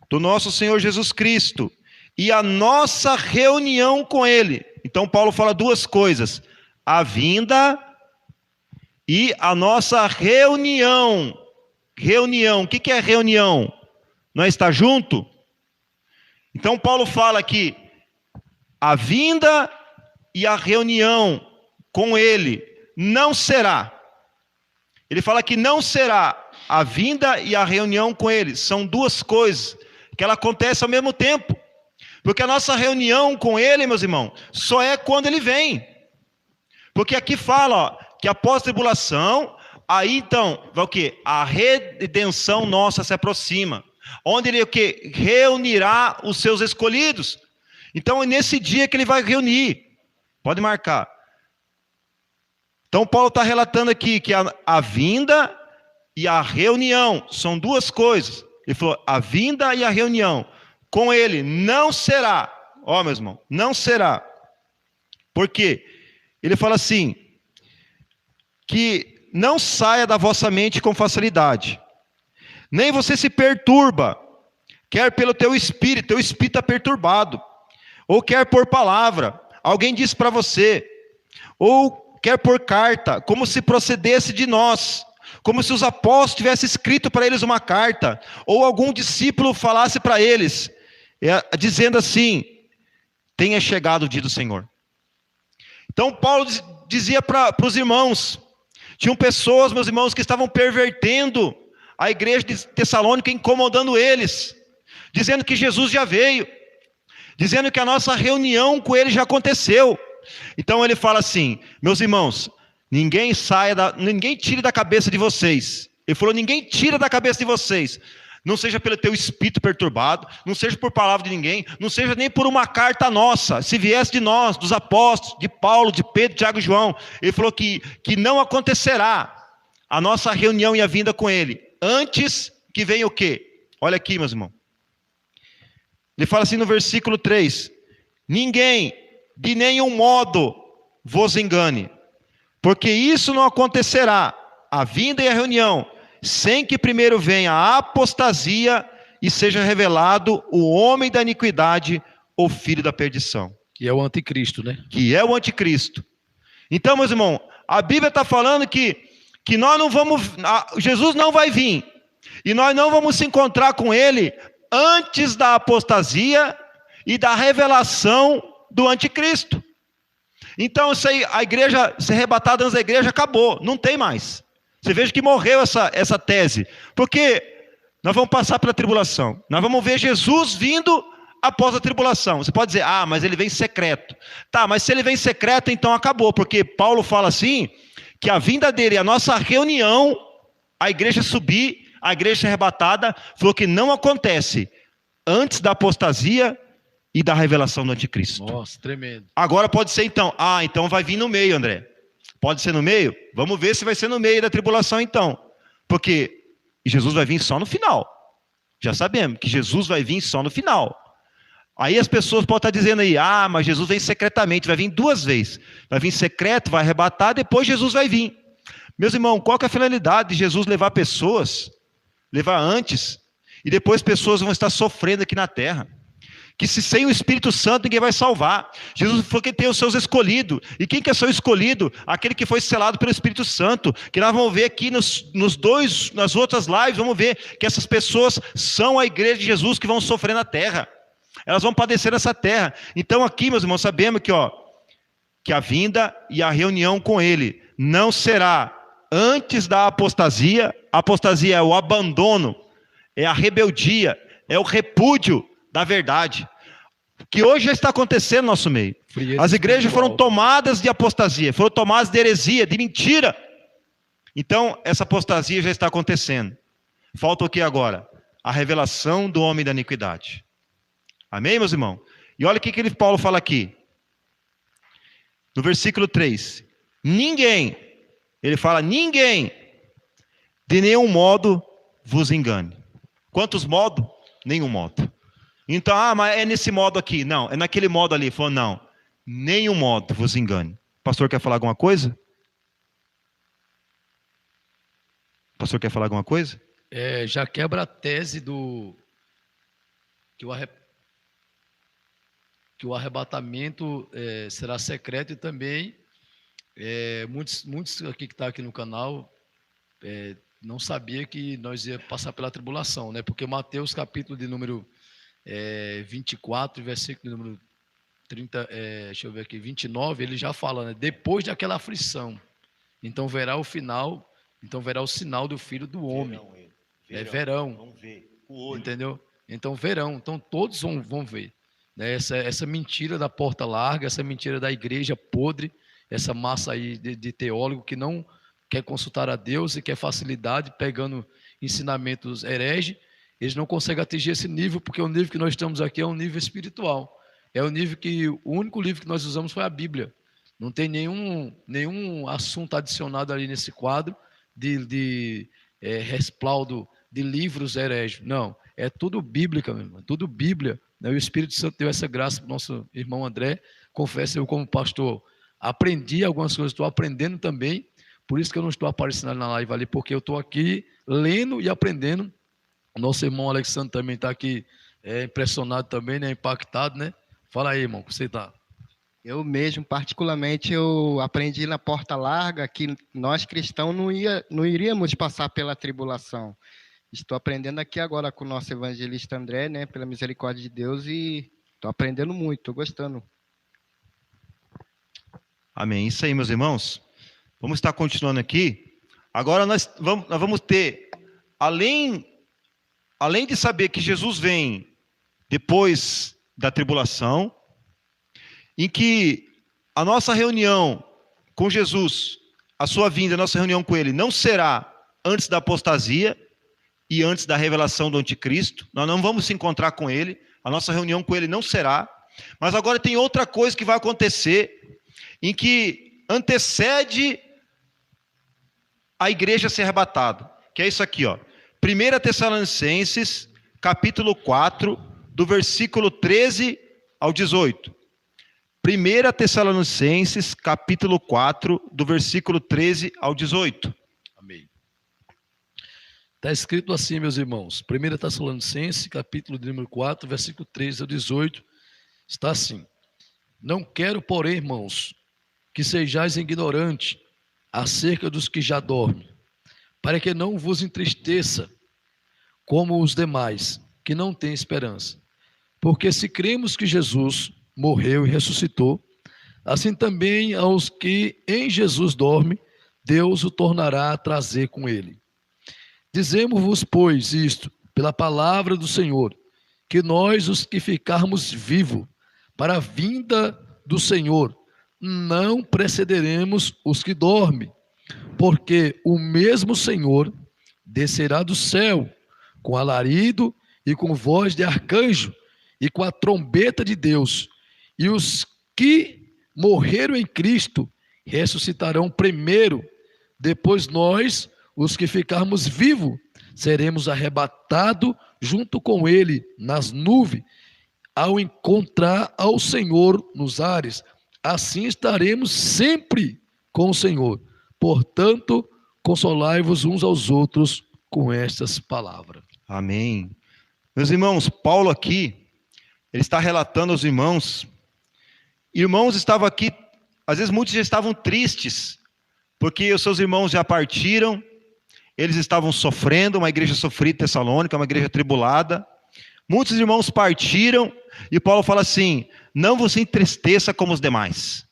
do nosso Senhor Jesus Cristo e a nossa reunião com Ele. Então Paulo fala duas coisas, a vinda e a nossa reunião. O que é reunião? Não é estar junto? Então Paulo fala que a vinda e a reunião com Ele não será. Ele fala que não será a vinda e a reunião com Ele. São duas coisas que ela acontece ao mesmo tempo. Porque a nossa reunião com Ele, meus irmãos, só é quando Ele vem. Porque aqui fala que após a tribulação, aí então, vai o quê? A redenção nossa se aproxima. Onde Ele o quê? Reunirá os seus escolhidos. Então é nesse dia que Ele vai reunir. Pode marcar. Então Paulo está relatando aqui que a vinda e a reunião são duas coisas. Ele falou, a vinda e a reunião com Ele não será. Meu irmão, não será. Por quê? Ele fala assim, que não saia da vossa mente com facilidade, nem você se perturba, quer pelo teu espírito está perturbado, ou quer por palavra, alguém disse para você, ou quer por carta, como se procedesse de nós, como se os apóstolos tivessem escrito para eles uma carta, ou algum discípulo falasse para eles, dizendo assim, tenha chegado o dia do Senhor. Então Paulo dizia para os irmãos, tinham pessoas, meus irmãos, que estavam pervertendo a igreja de Tessalônica, incomodando eles, dizendo que Jesus já veio, dizendo que a nossa reunião com Ele já aconteceu. Então ele fala assim, meus irmãos, ninguém tire da cabeça de vocês. Ele falou, ninguém tira da cabeça de vocês. Não seja pelo teu espírito perturbado, não seja por palavra de ninguém, não seja nem por uma carta nossa. Se viesse de nós, dos apóstolos, de Paulo, de Pedro, Tiago e João, ele falou que não acontecerá a nossa reunião e a vinda com Ele, antes que venha o quê? Olha aqui, meus irmãos. Ele fala assim no versículo 3, ninguém de nenhum modo vos engane, porque isso não acontecerá, a vinda e a reunião, sem que primeiro venha a apostasia e seja revelado o homem da iniquidade, o filho da perdição. Que é o anticristo, né? Que é o anticristo. Então, meus irmãos, a Bíblia está falando que nós não vamos, Jesus não vai vir, e nós não vamos se encontrar com Ele antes da apostasia e da revelação do anticristo. Então, isso aí, a igreja ser arrebatada antes da igreja, acabou, não tem mais. Você veja que morreu essa tese. Porque nós vamos passar pela tribulação. Nós vamos ver Jesus vindo após a tribulação. Você pode dizer, mas ele vem secreto. Tá, mas se ele vem secreto, então acabou. Porque Paulo fala assim, que a vinda dele, a nossa reunião, a igreja subir, a igreja ser arrebatada, falou que não acontece antes da apostasia e da revelação do anticristo. Nossa, tremendo. Agora pode ser então. Então vai vir no meio, André. Pode ser no meio? Vamos ver se vai ser no meio da tribulação então. Porque Jesus vai vir só no final. Já sabemos que Jesus vai vir só no final. Aí as pessoas podem estar dizendo aí, mas Jesus vem secretamente, vai vir 2 vezes. Vai vir secreto, vai arrebatar, depois Jesus vai vir. Meus irmãos, qual que é a finalidade de Jesus levar pessoas, levar antes, e depois pessoas vão estar sofrendo aqui na terra? Que se sem o Espírito Santo ninguém vai salvar. Jesus falou que tem os seus escolhidos. E quem que é seu escolhido? Aquele que foi selado pelo Espírito Santo. Que nós vamos ver aqui nas outras lives, vamos ver que essas pessoas são a igreja de Jesus que vão sofrer na terra. Elas vão padecer nessa terra. Então aqui, meus irmãos, sabemos que a vinda e a reunião com ele não será antes da apostasia. A apostasia é o abandono, é a rebeldia, é o repúdio da verdade, que hoje já está acontecendo no nosso meio. As igrejas foram tomadas de apostasia, foram tomadas de heresia, de mentira. Então, essa apostasia já está acontecendo. Falta o que agora? A revelação do homem da iniquidade. Amém, meus irmãos? E olha o que Paulo fala aqui. No versículo 3. Ninguém, ele fala, ninguém, de nenhum modo vos engane. Quantos modos? Nenhum modo. Então, mas é nesse modo aqui. Não, é naquele modo ali. Ele falou, não, nenhum modo vos engane. O pastor quer falar alguma coisa? O pastor quer falar alguma coisa? Já quebra a tese que o arrebatamento será secreto e também muitos aqui que estão aqui no canal não sabia que nós ia passar pela tribulação, né? Porque Mateus capítulo de número 24, versículo número 30, deixa eu ver aqui, 29, ele já fala, né? Depois daquela aflição, então verá o final, então verá o sinal do Filho do Homem. Verão. Vamos ver. O olho. Entendeu? Então verão, então todos vão ver. Né? Essa mentira da porta larga, essa mentira da igreja podre, essa massa aí de teólogo que não quer consultar a Deus e quer facilidade, pegando ensinamentos hereges. Eles não conseguem atingir esse nível, porque o nível que nós estamos aqui é um nível espiritual. É o nível que o único livro que nós usamos foi a Bíblia. Não tem nenhum assunto adicionado ali nesse quadro de respaldo de livros hereges. Não, é tudo bíblica, meu irmão, tudo Bíblia. O Espírito Santo deu essa graça para o nosso irmão André. Confesso, eu como pastor aprendi algumas coisas, estou aprendendo também. Por isso que eu não estou aparecendo na live ali, porque eu estou aqui lendo e aprendendo. O nosso irmão Alexandre também está aqui impressionado também, né? Impactado, né? Fala aí, irmão, como você está? Eu mesmo, particularmente, eu aprendi na porta larga que nós cristãos não iríamos passar pela tribulação. Estou aprendendo aqui agora com o nosso evangelista André, né? Pela misericórdia de Deus, e estou aprendendo muito, estou gostando. Amém. Isso aí, meus irmãos. Vamos estar continuando aqui. Agora nós vamos ter, além de saber que Jesus vem depois da tribulação, em que a nossa reunião com Jesus, a sua vinda, a nossa reunião com Ele, não será antes da apostasia e antes da revelação do anticristo. Nós não vamos se encontrar com Ele, a nossa reunião com Ele não será. Mas agora tem outra coisa que vai acontecer, em que antecede a igreja ser arrebatada, que é isso aqui, ó. 1 Tessalonicenses, capítulo 4, do versículo 13 ao 18. 1 Tessalonicenses, capítulo 4, do versículo 13 ao 18. Amém. Está escrito assim, meus irmãos. 1 Tessalonicenses, capítulo de número 4, versículo 13 ao 18. Está assim. Não quero, porém, irmãos, que sejais ignorantes acerca dos que já dormem, para que não vos entristeça como os demais, que não têm esperança. Porque se cremos que Jesus morreu e ressuscitou, assim também aos que em Jesus dormem, Deus o tornará a trazer com ele. Dizemos-vos, pois, isto, pela palavra do Senhor, que nós, os que ficarmos vivos para a vinda do Senhor, não precederemos os que dormem, porque o mesmo Senhor descerá do céu, com alarido e com voz de arcanjo, e com a trombeta de Deus, e os que morreram em Cristo ressuscitarão primeiro, depois nós, os que ficarmos vivos, seremos arrebatados junto com ele nas nuvens, ao encontrar ao Senhor nos ares. Assim estaremos sempre com o Senhor. Portanto, consolai-vos uns aos outros com estas palavras. Amém. Meus irmãos, Paulo aqui, ele está relatando aos irmãos. Irmãos estavam aqui, às vezes muitos já estavam tristes, porque os seus irmãos já partiram, eles estavam sofrendo, uma igreja sofrida, Tessalônica, uma igreja tribulada. Muitos irmãos partiram, e Paulo fala assim: não vos entristeça como os demais.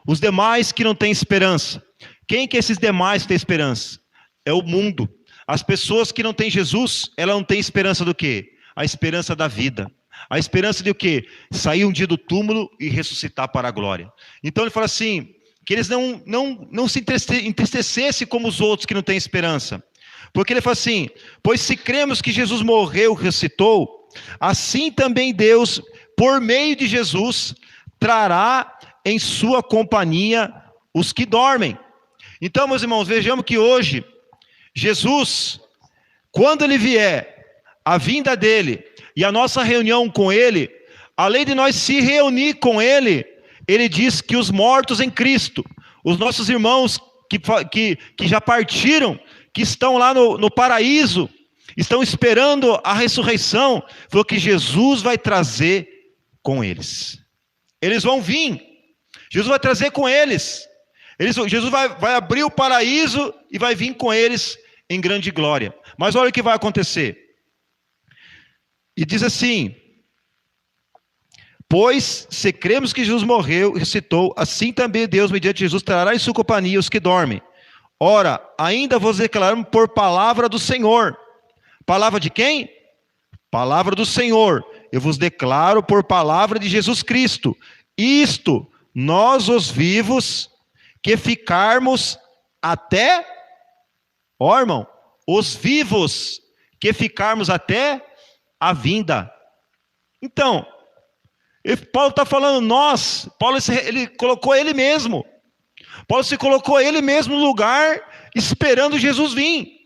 Os demais que não têm esperança. Quem que é esses demais que têm esperança? É o mundo. As pessoas que não têm Jesus, ela não tem esperança do quê? A esperança da vida. A esperança de o quê? Sair um dia do túmulo e ressuscitar para a glória. Então ele fala assim, que eles não se entristecessem como os outros que não têm esperança. Porque ele fala assim: pois se cremos que Jesus morreu e ressuscitou, assim também Deus, por meio de Jesus, trará em sua companhia os que dormem. Então, meus irmãos, vejamos que hoje, Jesus, quando ele vier, a vinda dele e a nossa reunião com ele, além de nós se reunir com ele, ele diz que os mortos em Cristo, os nossos irmãos que já partiram, que estão lá no paraíso, estão esperando a ressurreição, falou que Jesus vai trazer com eles. Eles vão vir, Jesus vai trazer com eles. Jesus vai abrir o paraíso e vai vir com eles em grande glória. Mas olha o que vai acontecer. E diz assim: pois se cremos que Jesus morreu e ressuscitou, assim também Deus, mediante Jesus, trará em sua companhia os que dormem. Ora, ainda vos declaramos por palavra do Senhor. Palavra de quem? Palavra do Senhor. Eu vos declaro por palavra de Jesus Cristo. Isto, nós os vivos, que ficarmos até, ó irmão, os vivos, que ficarmos até a vinda. Então, Paulo está falando nós, Paulo ele colocou ele mesmo. Paulo se colocou ele mesmo no lugar, esperando Jesus vir.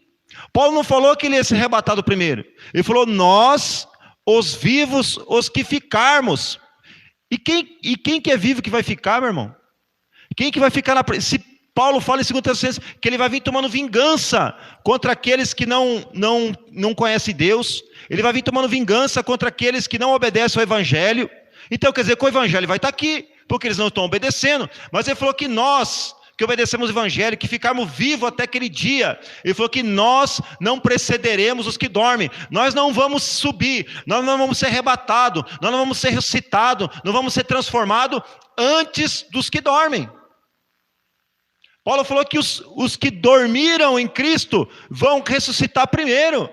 Paulo não falou que ele ia ser arrebatado primeiro. Ele falou, nós, os vivos, os que ficarmos. E quem que é vivo que vai ficar, meu irmão? Quem que vai ficar se Paulo fala em 2 Tessalonicenses que ele vai vir tomando vingança contra aqueles que não conhecem Deus. Ele vai vir tomando vingança contra aqueles que não obedecem ao Evangelho. Então, quer dizer que o Evangelho vai estar aqui, porque eles não estão obedecendo. Mas ele falou que nós, que obedecemos o Evangelho, que ficarmos vivos até aquele dia, ele falou que nós não precederemos os que dormem. Nós não vamos subir, nós não vamos ser arrebatados, nós não vamos ser ressuscitados, não vamos ser transformados antes dos que dormem. Paulo falou que os que dormiram em Cristo vão ressuscitar primeiro.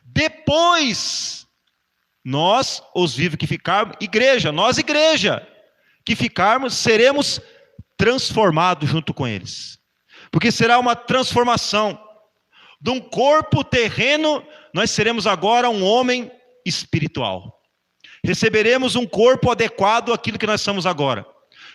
Depois, nós, os vivos que ficarmos, igreja, que ficarmos, seremos transformados junto com eles. Porque será uma transformação. De um corpo terreno, nós seremos agora um homem espiritual. Receberemos um corpo adequado àquilo que nós somos agora.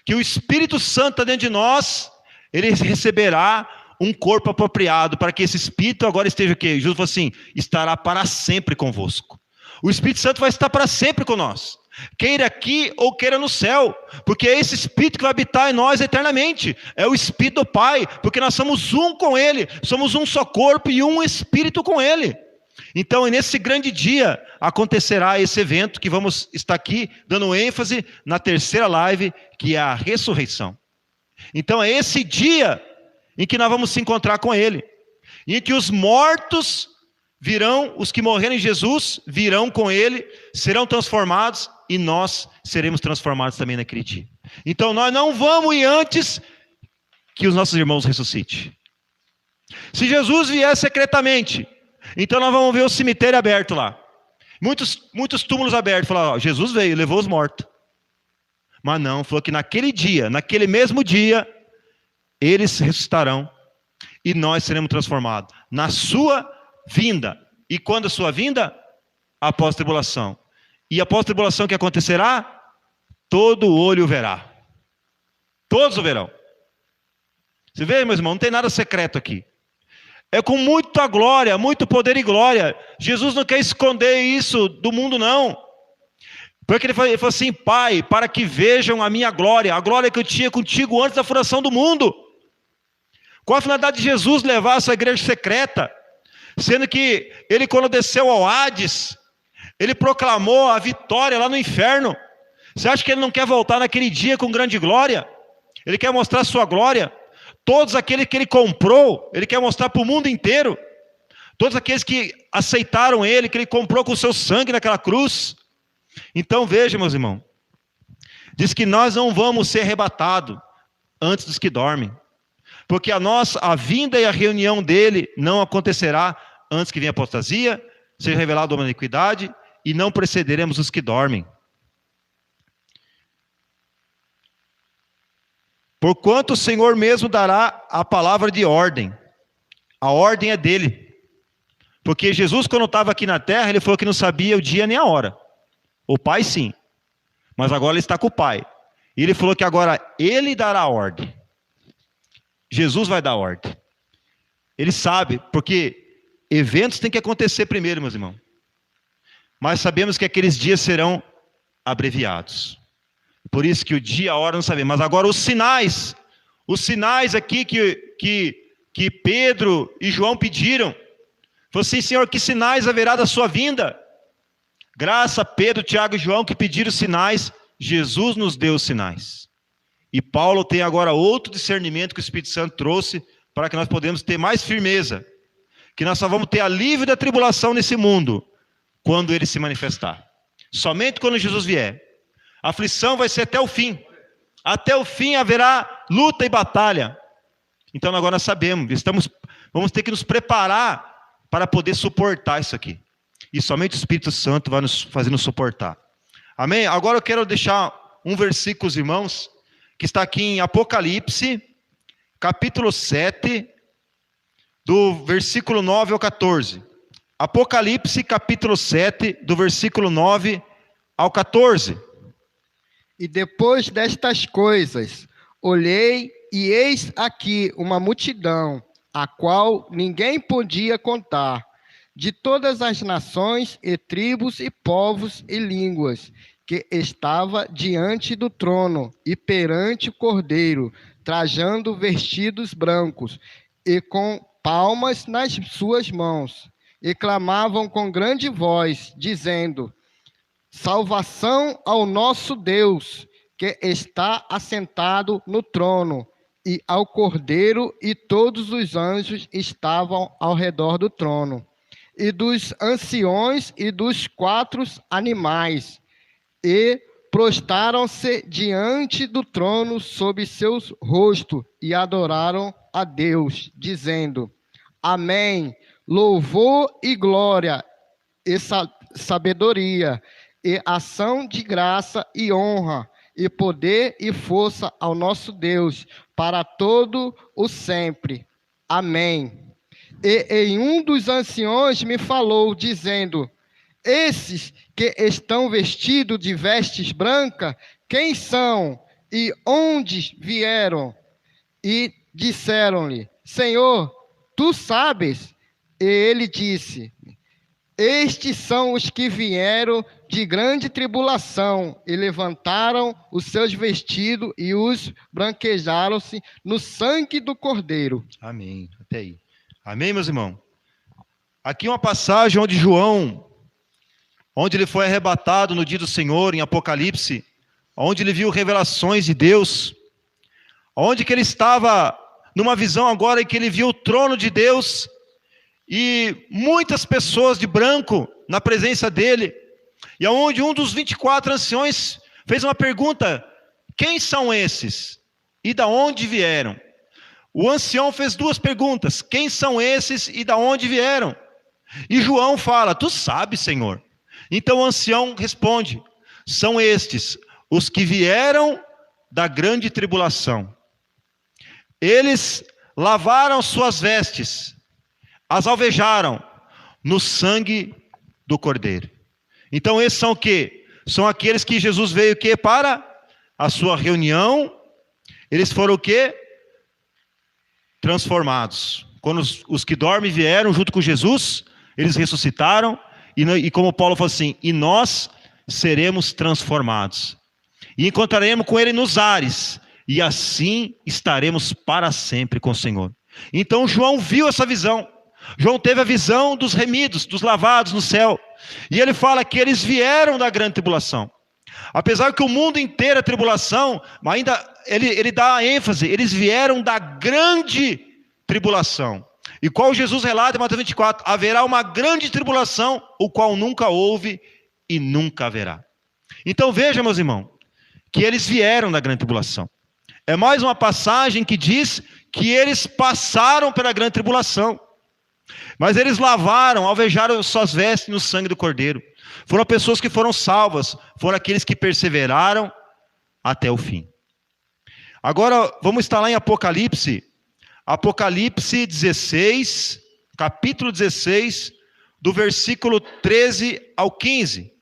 Que o Espírito Santo dentro de nós, ele receberá um corpo apropriado, para que esse Espírito agora esteja o quê? Jesus falou assim, estará para sempre convosco. O Espírito Santo vai estar para sempre com nós. Queira aqui ou queira no céu, porque é esse Espírito que vai habitar em nós eternamente. É o Espírito do Pai, porque nós somos um com Ele. Somos um só corpo e um Espírito com Ele. Então, nesse grande dia, acontecerá esse evento que vamos estar aqui dando ênfase na terceira live, que é a ressurreição. Então é esse dia em que nós vamos se encontrar com Ele, em que os mortos virão, os que morreram em Jesus virão com Ele, serão transformados e nós seremos transformados também naquele dia. Então nós não vamos ir antes que os nossos irmãos ressuscitem. Se Jesus vier secretamente, então nós vamos ver o cemitério aberto lá. Muitos túmulos abertos. Falaram, ó, Jesus veio, levou os mortos. Mas não, falou que naquele dia, naquele mesmo dia, eles ressuscitarão e nós seremos transformados. Na sua vinda. E quando a sua vinda? Após a tribulação. E após a tribulação, o que acontecerá? Todo olho verá. Todos o verão. Você vê, meus irmãos, não tem nada secreto aqui. É com muita glória, muito poder e glória. Jesus não quer esconder isso do mundo, não. Porque ele falou assim, Pai, para que vejam a minha glória, a glória que eu tinha contigo antes da fundação do mundo. Qual a finalidade de Jesus levar a sua igreja secreta? Sendo que ele, quando desceu ao Hades, ele proclamou a vitória lá no inferno. Você acha que ele não quer voltar naquele dia com grande glória? Ele quer mostrar a sua glória. Todos aqueles que ele comprou, ele quer mostrar para o mundo inteiro. Todos aqueles que aceitaram ele, que ele comprou com o seu sangue naquela cruz. Então veja, meus irmãos. Diz que nós não vamos ser arrebatados antes dos que dormem. Porque a vinda e a reunião dele não acontecerá antes que venha a apostasia, seja revelado uma iniquidade, e não precederemos os que dormem. Porquanto o Senhor mesmo dará a palavra de ordem. A ordem é dele. Porque Jesus, quando estava aqui na terra, ele falou que não sabia o dia nem a hora. O Pai sim. Mas agora ele está com o Pai. E ele falou que agora ele dará a ordem. Jesus vai dar a ordem. Ele sabe, porque eventos têm que acontecer primeiro, meus irmãos. Mas sabemos que aqueles dias serão abreviados. Por isso que o dia e a hora não sabemos. Mas agora os sinais aqui que Pedro e João pediram. Falou assim, Senhor, que sinais haverá da sua vinda? Graças a Pedro, Tiago e João que pediram sinais, Jesus nos deu os sinais. E Paulo tem agora outro discernimento que o Espírito Santo trouxe para que nós podemos ter mais firmeza. Que nós só vamos ter alívio da tribulação nesse mundo quando ele se manifestar. Somente quando Jesus vier. A aflição vai ser até o fim. Até o fim haverá luta e batalha. Então agora nós sabemos, vamos ter que nos preparar para poder suportar isso aqui. E somente o Espírito Santo vai nos fazer suportar. Amém? Agora eu quero deixar um versículo, irmãos, que está aqui em Apocalipse, capítulo 7, do versículo 9 ao 14. Apocalipse, capítulo 7, do versículo 9 ao 14. E depois destas coisas, olhei e eis aqui uma multidão, a qual ninguém podia contar, de todas as nações e tribos e povos e línguas, que estava diante do trono e perante o Cordeiro, trajando vestidos brancos e com palmas nas suas mãos, e clamavam com grande voz, dizendo: salvação ao nosso Deus, que está assentado no trono, e ao Cordeiro, e todos os anjos estavam ao redor do trono, e dos anciões e dos 4 animais, e prostaram-se diante do trono sob seus rostos, e adoraram a Deus, dizendo: Amém, louvor e glória, e sabedoria, e ação de graça e honra, e poder e força ao nosso Deus, para todo o sempre. Amém. E em um dos anciões me falou, dizendo: esses que estão vestidos de vestes brancas, quem são e onde vieram? E disseram-lhe: Senhor, tu sabes. E ele disse: estes são os que vieram de grande tribulação e levantaram os seus vestidos e os branquejaram-se no sangue do Cordeiro. Amém. Até aí. Amém, meus irmãos? Aqui uma passagem onde João, onde ele foi arrebatado no dia do Senhor, em Apocalipse, onde ele viu revelações de Deus, onde que ele estava numa visão agora em que ele viu o trono de Deus e muitas pessoas de branco na presença dele, e onde um dos 24 anciões fez uma pergunta: Quem são esses? E da onde vieram? O ancião fez duas perguntas: quem são esses e da onde vieram? E João fala: tu sabes, Senhor. Então o ancião responde: são estes, os que vieram da grande tribulação. Eles lavaram suas vestes, as alvejaram no sangue do Cordeiro. Então esses são o quê? São aqueles que Jesus veio o quê? Para a sua reunião. Eles foram o quê? Transformados. Quando os que dormem vieram junto com Jesus, eles ressuscitaram, e como Paulo falou assim, e nós seremos transformados. E encontraremos com ele nos ares, e assim estaremos para sempre com o Senhor. Então João viu essa visão. João teve a visão dos remidos, dos lavados no céu. E ele fala que eles vieram da grande tribulação. Apesar que o mundo inteiro é tribulação, mas ainda ele dá a ênfase, eles vieram da grande tribulação. E qual Jesus relata em Mateus 24? Haverá uma grande tribulação, o qual nunca houve e nunca haverá. Então veja, meus irmãos, que eles vieram da grande tribulação. É mais uma passagem que diz que eles passaram pela grande tribulação. Mas eles lavaram, alvejaram suas vestes no sangue do Cordeiro. Foram pessoas que foram salvas, foram aqueles que perseveraram até o fim. Agora vamos estar lá em Apocalipse. Apocalipse 16, capítulo 16, do versículo 13 ao 15.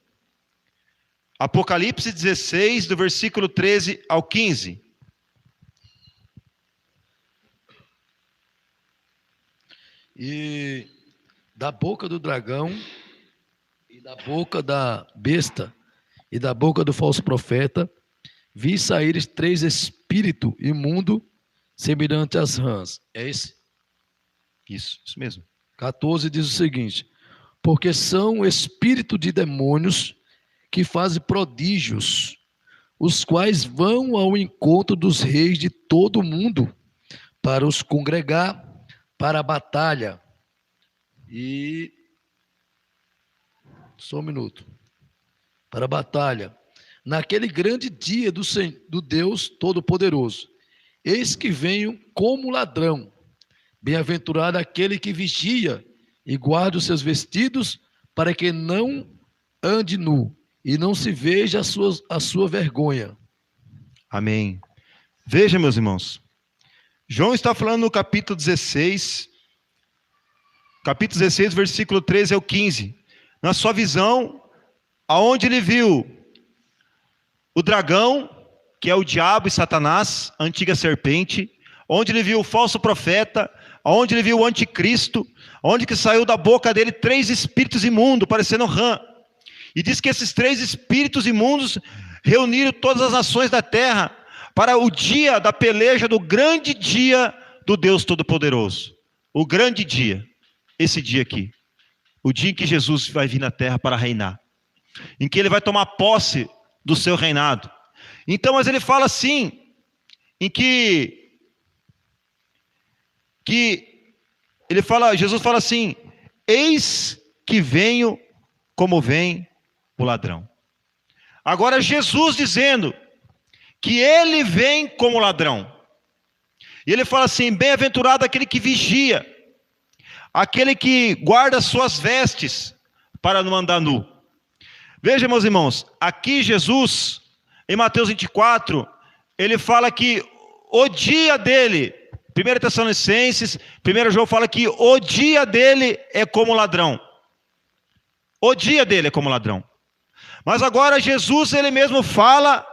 Apocalipse 16, do versículo 13 ao 15. E da boca do dragão, e da boca da besta, e da boca do falso profeta, vi sair 3 espíritos imundos, semelhantes às rãs. É esse? Isso mesmo. 14 diz o seguinte: porque são espíritos de demônios que fazem prodígios, os quais vão ao encontro dos reis de todo o mundo, para os congregar para a batalha. E só um minuto. Para a batalha, naquele grande dia do Deus Todo-Poderoso. Eis que venho como ladrão. Bem-aventurado aquele que vigia e guarda os seus vestidos, para que não ande nu e não se veja a sua vergonha. Amém. Veja, meus irmãos, João está falando no capítulo 16, versículo 13 ao 15. Na sua visão, aonde ele viu o dragão, que é o diabo e Satanás, a antiga serpente, onde ele viu o falso profeta, onde ele viu o anticristo, onde que saiu da boca dele 3 espíritos imundos, parecendo rã. E diz que esses 3 espíritos imundos reuniram todas as nações da terra para o dia da peleja, do grande dia do Deus Todo-Poderoso. O grande dia, esse dia aqui. O dia em que Jesus vai vir na terra para reinar. Em que ele vai tomar posse do seu reinado. Então, mas ele fala assim, em Jesus fala assim: eis que venho como vem o ladrão. Agora Jesus dizendo que ele vem como ladrão. E ele fala assim: bem-aventurado aquele que vigia, aquele que guarda suas vestes para não andar nu. Veja, meus irmãos, aqui Jesus, em Mateus 24, ele fala que o dia dele, 1 Tessalonicenses, 1 João fala que o dia dele é como ladrão. O dia dele é como ladrão. Mas agora Jesus, ele mesmo fala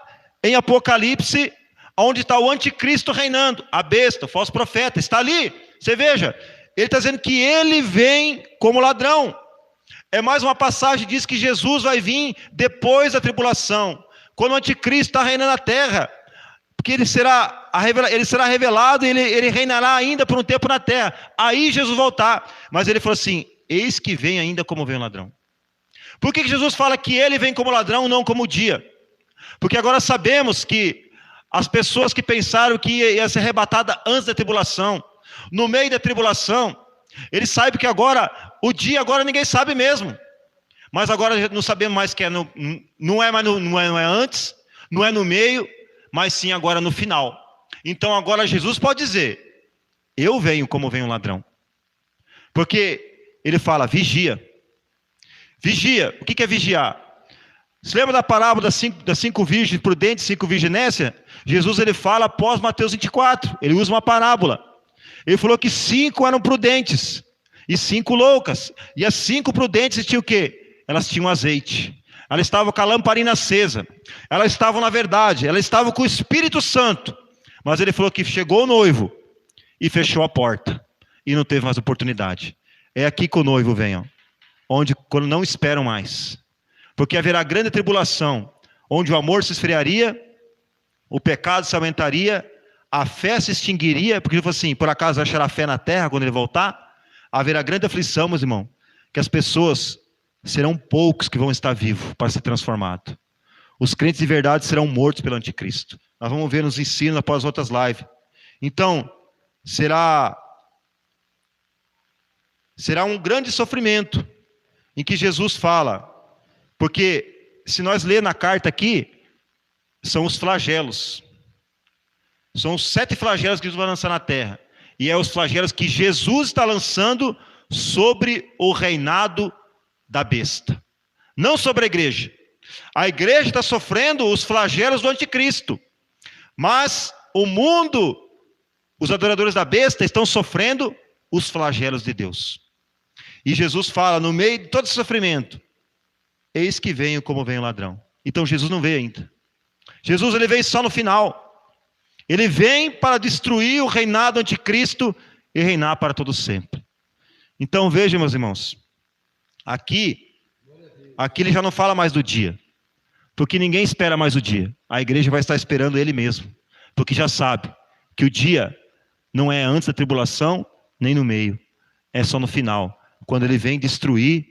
em Apocalipse, onde está o anticristo reinando, a besta, o falso profeta, está ali. Você veja, ele está dizendo que ele vem como ladrão. É mais uma passagem que diz que Jesus vai vir depois da tribulação, quando o anticristo está reinando na terra, porque ele será revelado e ele reinará ainda por um tempo na terra. Aí Jesus voltar. Mas ele falou assim: eis que vem ainda como vem o ladrão. Por que Jesus fala que ele vem como ladrão, não como dia? Porque agora sabemos que as pessoas que pensaram que ia ser arrebatada antes da tribulação, no meio da tribulação, eles sabem que agora, o dia agora ninguém sabe mesmo. Mas agora não sabemos mais que não é antes, não é no meio, mas sim agora no final. Então agora Jesus pode dizer: eu venho como vem um ladrão. Porque ele fala: vigia. Vigia. O que é vigiar? Você lembra da parábola das cinco virgens prudentes, 5 virgens nécias? Jesus ele fala após Mateus 24. Ele usa uma parábola. Ele falou que 5 eram prudentes e 5 loucas. E as 5 prudentes tinham o quê? Elas tinham azeite. Elas estavam com a lamparina acesa. Elas estavam, na verdade, elas estavam com o Espírito Santo. Mas ele falou que chegou o noivo e fechou a porta. E não teve mais oportunidade. É aqui que o noivo vem, ó, onde quando não esperam mais. Porque haverá grande tribulação, onde o amor se esfriaria, o pecado se aumentaria, a fé se extinguiria, porque ele falou assim: por acaso achará fé na terra quando ele voltar? Haverá grande aflição, meus irmãos, que as pessoas serão poucos que vão estar vivos para ser transformados. Os crentes de verdade serão mortos pelo anticristo. Nós vamos ver nos ensinos após as outras lives. Então, será um grande sofrimento, em que Jesus fala, porque se nós ler na carta aqui, são os flagelos. São os 7 flagelos que Jesus vai lançar na terra. E é os flagelos que Jesus está lançando sobre o reinado da besta. Não sobre a igreja. A igreja está sofrendo os flagelos do anticristo. Mas o mundo, os adoradores da besta, estão sofrendo os flagelos de Deus. E Jesus fala, no meio de todo esse sofrimento: eis que venho como vem o ladrão. Então Jesus não veio ainda. Jesus ele veio só no final. Ele vem para destruir o reinado do anticristo e reinar para todo sempre. Então vejam, meus irmãos, aqui ele já não fala mais do dia, porque ninguém espera mais o dia. A igreja vai estar esperando ele mesmo, porque já sabe que o dia não é antes da tribulação, nem no meio, é só no final, quando ele vem destruir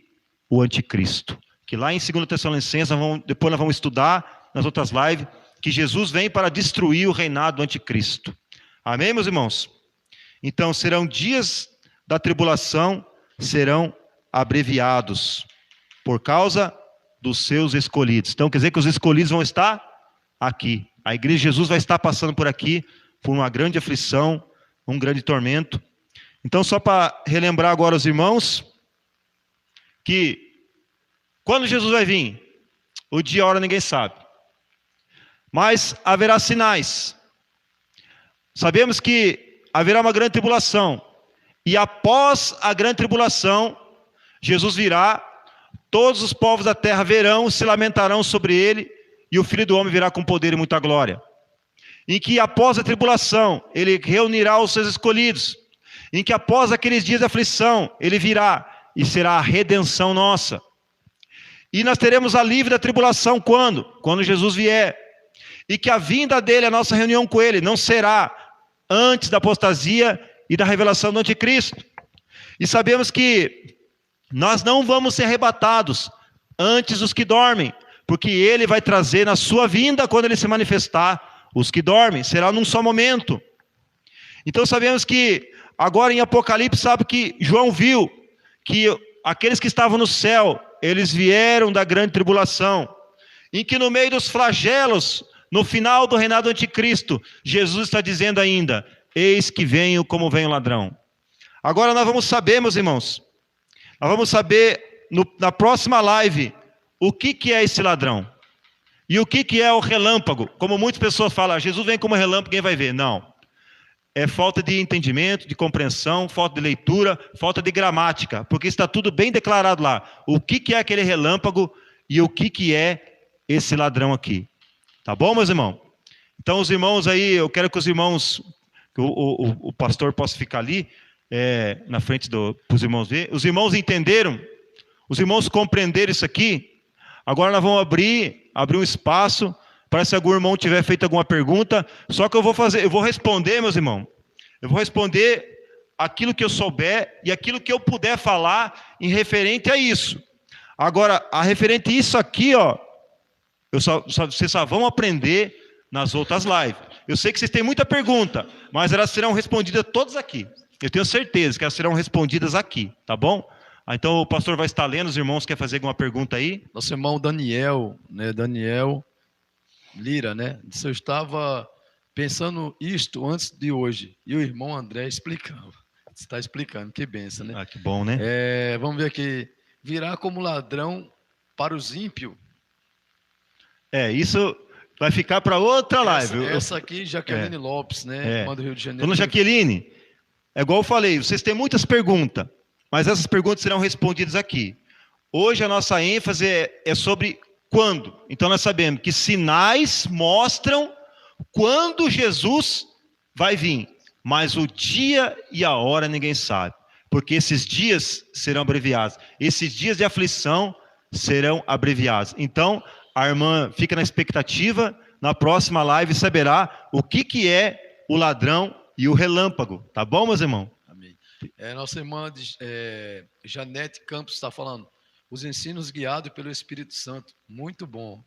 o anticristo. Que lá em 2 Tessalonicenses, depois nós vamos estudar nas outras lives, que Jesus vem para destruir o reinado do anticristo. Amém, meus irmãos? Então serão dias da tribulação, serão abreviados, por causa dos seus escolhidos. Então quer dizer que os escolhidos vão estar aqui. A igreja de Jesus vai estar passando por aqui, por uma grande aflição, um grande tormento. Então só para relembrar agora os irmãos, que quando Jesus vai vir, o dia e a hora ninguém sabe. Mas haverá sinais. Sabemos que haverá uma grande tribulação. E após a grande tribulação, Jesus virá, todos os povos da terra verão, se lamentarão sobre ele, e o Filho do Homem virá com poder e muita glória. Em que após a tribulação, ele reunirá os seus escolhidos. Em que após aqueles dias de aflição, ele virá e será a redenção nossa. E nós teremos alívio da tribulação quando? Quando Jesus vier. E que a vinda dele, a nossa reunião com ele, não será antes da apostasia e da revelação do anticristo. E sabemos que nós não vamos ser arrebatados antes dos que dormem, porque ele vai trazer na sua vinda, quando ele se manifestar, os que dormem. Será num só momento. Então sabemos que agora em Apocalipse, sabe que João viu que aqueles que estavam no céu, eles vieram da grande tribulação, em que no meio dos flagelos, no final do reinado do anticristo, Jesus está dizendo ainda: eis que venho como vem o ladrão. Agora nós vamos saber, meus irmãos, nós vamos saber na próxima live o que é esse ladrão. E o que é o relâmpago. Como muitas pessoas falam, Jesus vem como relâmpago, quem vai ver? Não. É falta de entendimento, de compreensão, falta de leitura, falta de gramática, porque está tudo bem declarado lá. O que é aquele relâmpago e o que é esse ladrão aqui. Tá bom, meus irmãos? Então os irmãos aí, eu quero que os irmãos, que o pastor possa ficar ali, na frente para os irmãos ver. Os irmãos entenderam? Os irmãos compreenderam isso aqui? Agora nós vamos abrir um espaço para se algum irmão tiver feito alguma pergunta. Só que eu vou responder, meus irmãos. Eu vou responder aquilo que eu souber e aquilo que eu puder falar em referente a isso. Agora, a referente a isso aqui, ó, vocês só vão aprender nas outras lives. Eu sei que vocês têm muita pergunta, mas elas serão respondidas todas aqui. Eu tenho certeza que elas serão respondidas aqui, tá bom? Então o pastor vai estar lendo, os irmãos querem fazer alguma pergunta aí? Nosso irmão Daniel, né? Daniel Lira, né? Disse, eu estava pensando isto antes de hoje. E o irmão André explicava. Está explicando, que benção, né? Ah, que bom, né? Vamos ver aqui. Virá como ladrão para os ímpios. Isso vai ficar para outra live. Essa aqui, Jaqueline Lopes, né? Manda do Rio de Janeiro. Dona Jaqueline, é igual eu falei, vocês têm muitas perguntas, mas essas perguntas serão respondidas aqui. Hoje a nossa ênfase é sobre quando. Então nós sabemos que sinais mostram quando Jesus vai vir, mas o dia e a hora ninguém sabe, porque esses dias serão abreviados, esses dias de aflição serão abreviados. Então a irmã fica na expectativa, na próxima live saberá o que é o ladrão e o relâmpago, tá bom, meus irmãos? Amém. Nossa irmã Janete Campos está falando, os ensinos guiados pelo Espírito Santo, muito bom.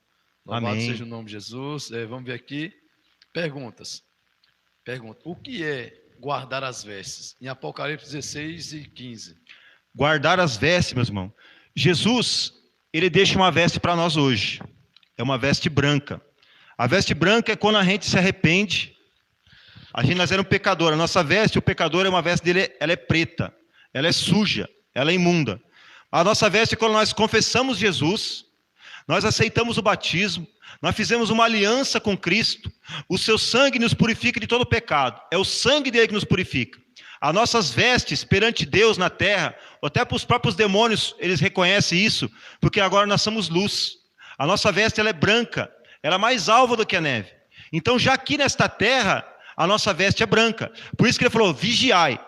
Louvado Amém. seja o nome de Jesus. Vamos ver aqui, perguntas. O que é guardar as vestes? Em Apocalipse 16 e 15. Guardar as vestes, meus irmãos. Jesus, ele deixa uma veste para nós hoje. É uma veste branca. A veste branca é quando a gente se arrepende. Nós éramos pecadores. A nossa veste, o pecador, uma veste dele, ela é preta. Ela é suja. Ela é imunda. A nossa veste é quando nós confessamos Jesus. Nós aceitamos o batismo. Nós fizemos uma aliança com Cristo. O seu sangue nos purifica de todo pecado. É o sangue dele que nos purifica. As nossas vestes perante Deus na terra, até para os próprios demônios, eles reconhecem isso, porque agora nós somos luz. A nossa veste ela é branca, ela é mais alva do que a neve. Então já aqui nesta terra, a nossa veste é branca. Por isso que ele falou, vigiai,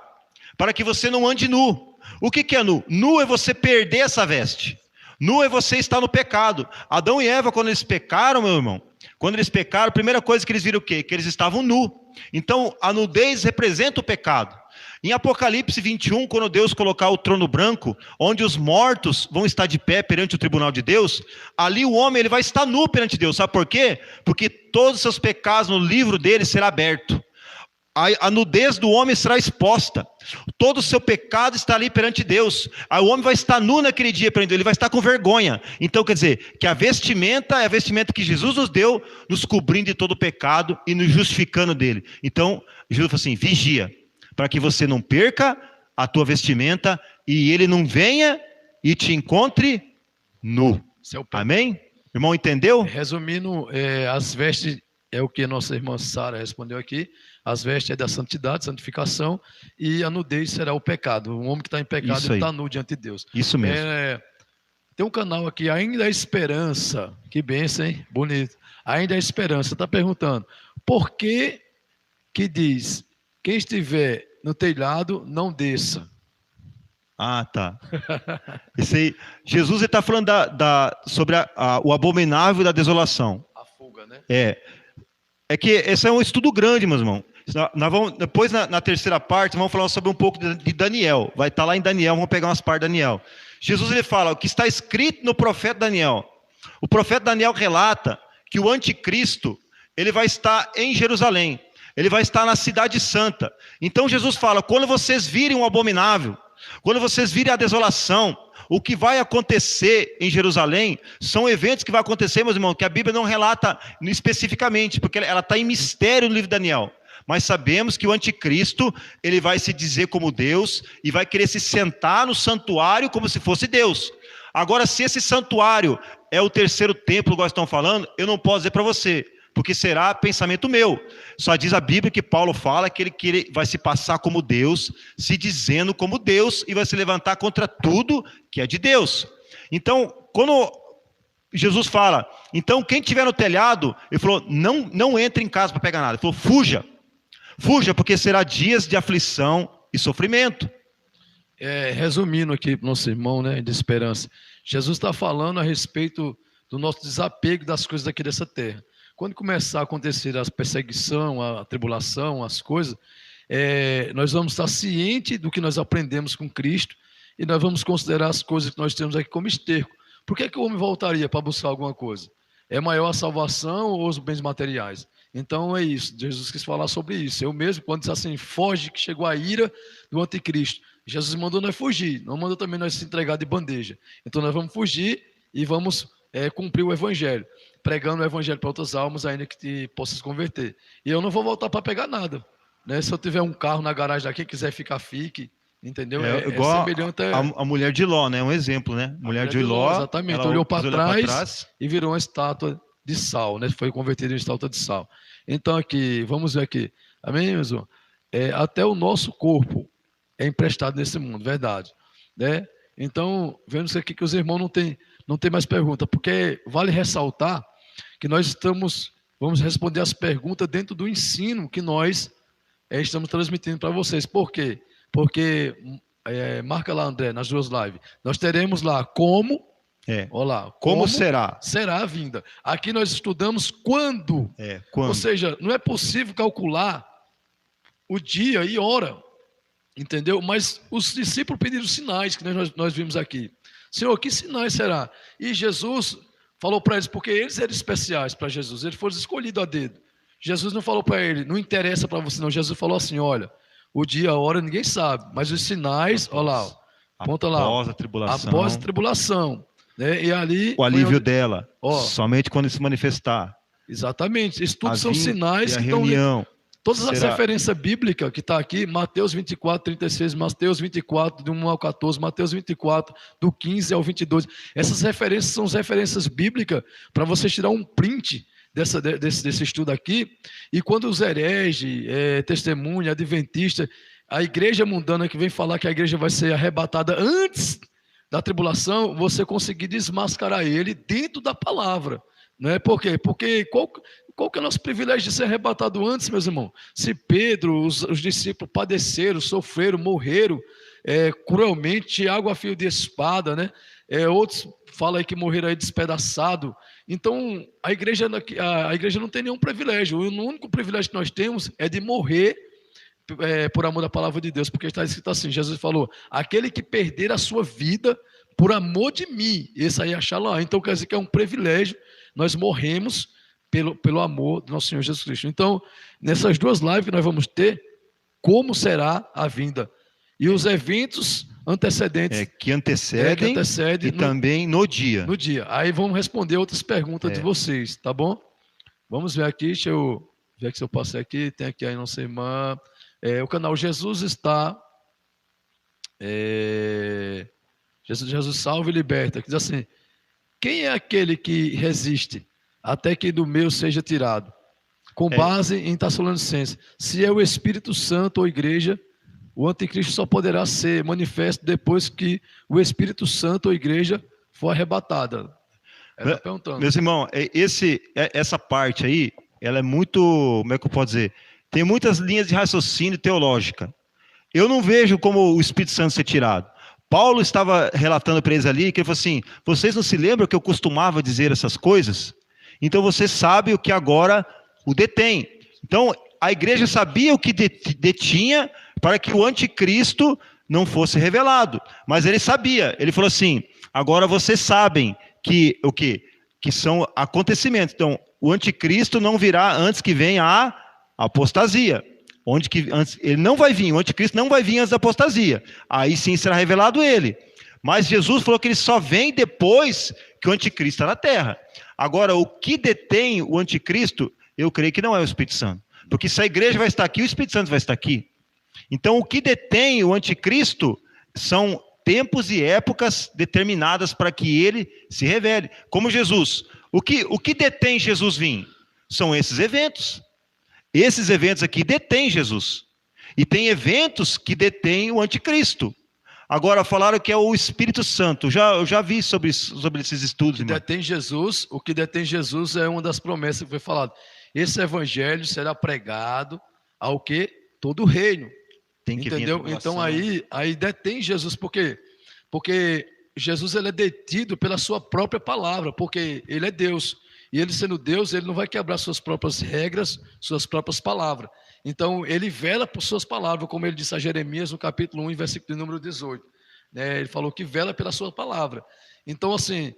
para que você não ande nu. O que é nu? Nu é você perder essa veste. Nu é você estar no pecado. Adão e Eva, quando eles pecaram, meu irmão, quando eles pecaram, a primeira coisa que eles viram o quê? Que eles estavam nus. Então, a nudez representa o pecado. Em Apocalipse 21, quando Deus colocar o trono branco, onde os mortos vão estar de pé perante o tribunal de Deus, ali o homem ele vai estar nu perante Deus. Sabe por quê? Porque todos os seus pecados no livro dele será aberto. A nudez do homem será exposta. Todo o seu pecado está ali perante Deus. Aí o homem vai estar nu naquele dia perante Deus. Ele vai estar com vergonha. Então quer dizer, que a vestimenta é a vestimenta que Jesus nos deu, nos cobrindo de todo o pecado e nos justificando dele. Então, Jesus falou assim, vigia, para que você não perca a tua vestimenta e ele não venha e te encontre nu. Amém? Irmão, entendeu? Resumindo, as vestes é o que a nossa irmã Sara respondeu aqui. As vestes é da santidade, santificação, e a nudez será o pecado. O homem que está em pecado está nu diante de Deus. Isso mesmo. Tem um canal aqui, Ainda é Esperança. Que benção, hein? Bonito. Ainda é Esperança. Está perguntando, por que diz, quem estiver no telhado, não desça? Ah, tá. Isso aí, Jesus está falando sobre o abominável da desolação. A fuga, né? É que esse é um estudo grande, meus irmãos. Nós vamos, depois, na terceira parte, vamos falar sobre um pouco de Daniel. Vai estar lá em Daniel, vamos pegar umas partes de Daniel. Jesus ele fala o que está escrito no profeta Daniel. O profeta Daniel relata que o anticristo ele vai estar em Jerusalém. Ele vai estar na cidade santa. Então Jesus fala, quando vocês virem o abominável, quando vocês virem a desolação, o que vai acontecer em Jerusalém são eventos que vão acontecer, meus irmãos, que a Bíblia não relata especificamente, porque ela está em mistério no livro de Daniel. Mas sabemos que o anticristo, ele vai se dizer como Deus e vai querer se sentar no santuário como se fosse Deus. Agora, se esse santuário é o terceiro templo, igual estão falando, eu não posso dizer para você, porque será pensamento meu. Só diz a Bíblia que Paulo fala que ele vai se passar como Deus, se dizendo como Deus e vai se levantar contra tudo que é de Deus. Então, quando Jesus fala, então quem estiver no telhado, ele falou, não entre em casa para pegar nada. Ele falou, fuja. Fuja, porque será dias de aflição e sofrimento. Resumindo aqui para o nosso irmão, né, de esperança, Jesus está falando a respeito do nosso desapego das coisas daqui dessa terra. Quando começar a acontecer a perseguição, a tribulação, as coisas, nós vamos estar cientes do que nós aprendemos com Cristo e nós vamos considerar as coisas que nós temos aqui como esterco. Por que o homem voltaria para buscar alguma coisa? É maior a salvação ou os bens materiais? Então é isso, Jesus quis falar sobre isso. Eu mesmo, quando disse assim, foge que chegou a ira do anticristo. Jesus mandou nós fugir, não mandou também nós se entregar de bandeja. Então nós vamos fugir e vamos cumprir o evangelho. pregando o evangelho para outras almas, ainda que te possas converter. E eu não vou voltar para pegar nada, né? Se eu tiver um carro na garagem daqui, quiser ficar, fique, entendeu? Igual semelhante a mulher de Ló, né? Um exemplo, né? Mulher de Ló, exatamente, ela olhou para trás e virou uma estátua de sal, né? Foi convertida em estátua de sal. Então aqui, vamos ver aqui, amém, meus irmãos? Até o nosso corpo é emprestado nesse mundo, verdade, né? Então, vemos aqui que os irmãos não tem mais pergunta, porque vale ressaltar que nós vamos responder as perguntas dentro do ensino que nós estamos transmitindo para vocês. Por quê? Porque, marca lá, André, nas duas lives, nós teremos lá como, olha lá, como será a vinda. Aqui nós estudamos quando. Quando. Ou seja, não é possível calcular o dia e hora, entendeu? Mas os discípulos pediram sinais, que nós vimos aqui. Senhor, que sinais será? E Jesus falou para eles, porque eles eram especiais para Jesus, eles foram escolhidos a dedo. Jesus não falou para ele, não interessa para você não. Jesus falou assim, olha, o dia, a hora, ninguém sabe, mas os sinais, olha lá, aponta lá. Após a tribulação. Após a tribulação. Né? E ali, o alívio dela, somente quando se manifestar. Exatamente, isso tudo são sinais que estão... Todas as referências bíblicas que está aqui, Mateus 24, 36, Mateus 24, do 1 ao 14, Mateus 24, do 15 ao 22, essas referências são as referências bíblicas para você tirar um print desse estudo aqui, e quando os hereges, testemunha, adventista, a igreja mundana que vem falar que a igreja vai ser arrebatada antes da tribulação, você conseguir desmascarar ele dentro da palavra. Não é? Por quê? Porque qual que é o nosso privilégio de ser arrebatado antes, meus irmãos? Se Pedro, os discípulos padeceram, sofreram, morreram cruelmente, Tiago a fio de espada, né? Outros falam aí que morreram aí despedaçado. Então, a igreja não tem nenhum privilégio. O único privilégio que nós temos é de morrer por amor da palavra de Deus, porque está escrito assim, Jesus falou, aquele que perder a sua vida por amor de mim, esse aí é Shalom. Então, quer dizer que é um privilégio, nós morremos pelo amor do nosso Senhor Jesus Cristo. Então, nessas duas lives nós vamos ter como será a vinda. E os eventos antecedentes. Que antecedem e também no dia. No dia. Aí vamos responder outras perguntas de vocês, tá bom? Vamos ver aqui, deixa eu ver que se eu passei aqui, tem aqui a nossa irmã. O canal Jesus está... Jesus salva e liberta. Que diz assim, quem é aquele que resiste até que do meu seja tirado? Com base em Tessalonicenses. Se é o Espírito Santo ou igreja, o anticristo só poderá ser manifesto depois que o Espírito Santo ou igreja for arrebatada. Ela está perguntando. Meus irmãos, essa parte aí, ela é muito, como é que eu posso dizer? Tem muitas linhas de raciocínio teológica. Eu não vejo como o Espírito Santo ser tirado. Paulo estava relatando para eles ali, que ele falou assim, vocês não se lembram que eu costumava dizer essas coisas? Então você sabe o que agora o detém. Então a igreja sabia o que detinha para que o anticristo não fosse revelado. Mas ele sabia, ele falou assim, agora vocês sabem que o quê? Que são acontecimentos. Então o anticristo não virá antes que venha a apostasia. Ele não vai vir, o anticristo não vai vir antes da apostasia. Aí sim será revelado ele. Mas Jesus falou que ele só vem depois que o anticristo está na terra. Agora, o que detém o anticristo, eu creio que não é o Espírito Santo. Porque se a igreja vai estar aqui, o Espírito Santo vai estar aqui. Então, o que detém o anticristo são tempos e épocas determinadas para que ele se revele. Como Jesus. O que detém Jesus vir? São esses eventos. Esses eventos aqui detêm Jesus. E tem eventos que detêm o anticristo. Agora, falaram que é o Espírito Santo. Eu já vi sobre esses estudos. O que detém Jesus é uma das promessas que foi falado. Esse evangelho será pregado ao quê? Todo o reino. Tem que entendeu? Então aí detém Jesus. Por quê? Porque Jesus ele é detido pela sua própria palavra, porque ele é Deus. E ele sendo Deus, ele não vai quebrar suas próprias regras, suas próprias palavras. Então, ele vela por suas palavras, como ele disse a Jeremias no capítulo 1, versículo de número 18. Ele falou que vela pela sua palavra. Então, assim,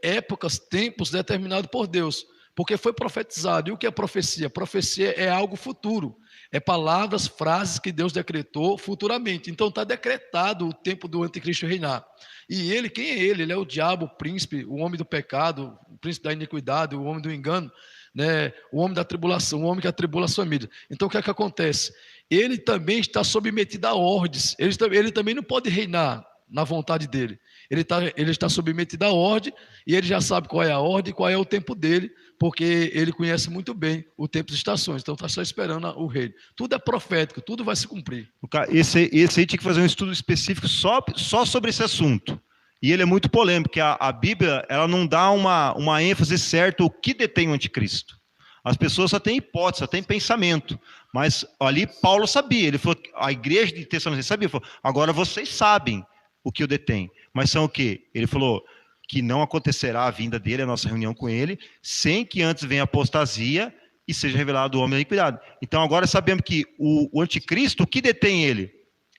épocas, tempos determinados por Deus, porque foi profetizado. E o que é profecia? Profecia é algo futuro. É palavras, frases que Deus decretou futuramente. Então, está decretado o tempo do anticristo reinar. E ele, quem é ele? Ele é o diabo, o príncipe, o homem do pecado, o príncipe da iniquidade, o homem do engano, né? O homem da tribulação, o homem que atribula a sua vida. Então, o que é que acontece? Ele também está submetido a ordens, ele também não pode reinar na vontade dele. Ele está submetido à ordem e ele já sabe qual é a ordem e qual é o tempo dele, porque ele conhece muito bem o tempo das estações, então está só esperando o rei. Tudo é profético, tudo vai se cumprir. Esse aí tinha que fazer um estudo específico só sobre esse assunto. E ele é muito polêmico, porque a Bíblia ela não dá uma ênfase certa o que detém o anticristo. As pessoas só têm hipótese, só têm pensamento. Mas ali Paulo sabia, ele falou, a igreja de Tessalonicenses sabia, falou, agora vocês sabem o que o detém. Mas são o quê? Ele falou que não acontecerá a vinda dele, a nossa reunião com ele, sem que antes venha a apostasia e seja revelado o homem da iniquidade. Então agora sabemos que o anticristo, o que detém ele?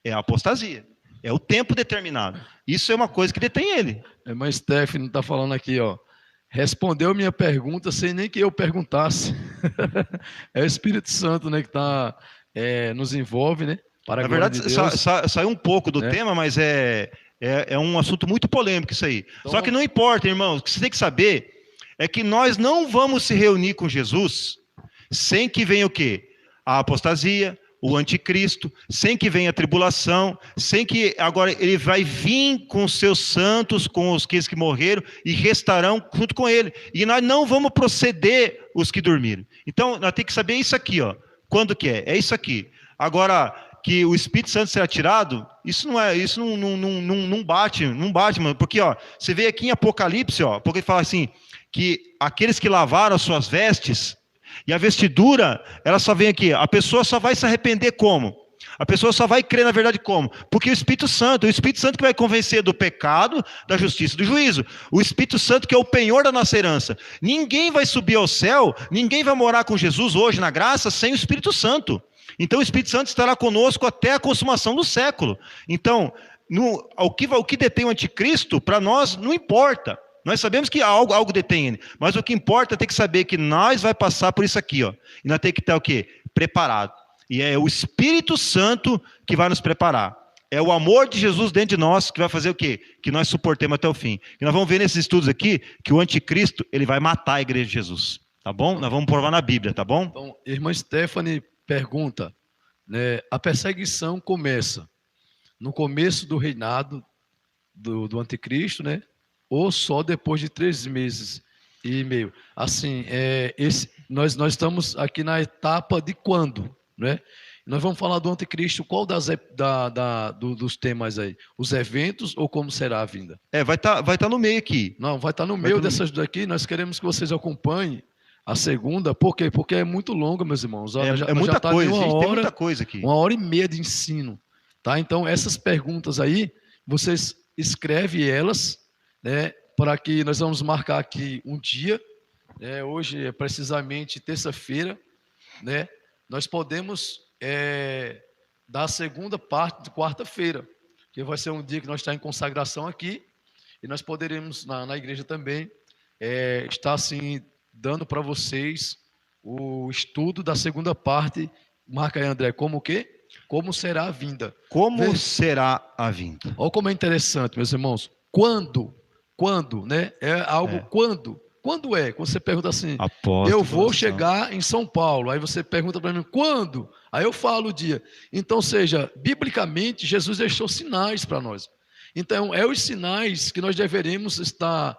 É a apostasia. É o tempo determinado. Isso é uma coisa que detém ele. A irmã Stephanie está falando aqui, ó. Respondeu minha pergunta sem nem que eu perguntasse. É o Espírito Santo, né, que nos envolve, né? Para Na verdade, de Deus, saiu um pouco do tema, mas é um assunto muito polêmico isso aí. Então, só que não importa, irmãos. O que você tem que saber é que nós não vamos se reunir com Jesus sem que venha o quê? A apostasia, o anticristo, sem que venha a tribulação, sem que agora ele vai vir com os seus santos, com aqueles que morreram e restarão junto com ele. E nós não vamos proceder os que dormiram. Então, nós temos que saber isso aqui, ó. Quando que é? É isso aqui. Agora, que o Espírito Santo será tirado, isso não bate, mano. Porque, ó, você vê aqui em Apocalipse, ó, porque ele fala assim, que aqueles que lavaram as suas vestes, e a vestidura, ela só vem aqui. A pessoa só vai se arrepender como? A pessoa só vai crer na verdade como? Porque o Espírito Santo que vai convencer do pecado, da justiça e do juízo. O Espírito Santo que é o penhor da nossa herança. Ninguém vai subir ao céu, ninguém vai morar com Jesus hoje na graça sem o Espírito Santo. Então o Espírito Santo estará conosco até a consumação do século. Então, o que detém o anticristo, para nós não importa. Nós sabemos que algo detém ele, mas o que importa é ter que saber que nós vai passar por isso aqui, ó. E nós temos que estar o quê? Preparado. E é o Espírito Santo que vai nos preparar. É o amor de Jesus dentro de nós que vai fazer o quê? Que nós suportemos até o fim. E nós vamos ver nesses estudos aqui que o anticristo, ele vai matar a igreja de Jesus. Tá bom? Nós vamos provar na Bíblia, tá bom? Então, irmã Stephanie pergunta, né, a perseguição começa no começo do reinado do anticristo, né? Ou só depois de 3 meses e meio. Assim, nós estamos aqui na etapa de quando, né? Nós vamos falar do anticristo, qual dos temas aí? Os eventos ou como será a vinda? Vai tá no meio aqui. Não, vai estar no meio dessas daqui. Nós queremos que vocês acompanhem a segunda. Por quê? Porque é muito longa, meus irmãos. É muita coisa, tem muita coisa aqui. 1h30 de ensino. Tá? Então, essas perguntas aí, vocês escrevem elas, né, para que nós vamos marcar aqui um dia, né, hoje é precisamente terça-feira, né, nós podemos dar a segunda parte de quarta-feira, que vai ser um dia que nós estamos em consagração aqui, e nós poderemos, na igreja também, estar assim, dando para vocês o estudo da segunda parte. Marca aí, André, como o quê? Como será a vinda. Como será a vinda? Olha como é interessante, meus irmãos. Quando, né? É algo quando. Quando é? Quando você pergunta assim, eu vou chegar em São Paulo. Aí você pergunta para mim, quando? Aí eu falo o dia. Então, seja, biblicamente, Jesus deixou sinais para nós. Então, os sinais que nós deveremos estar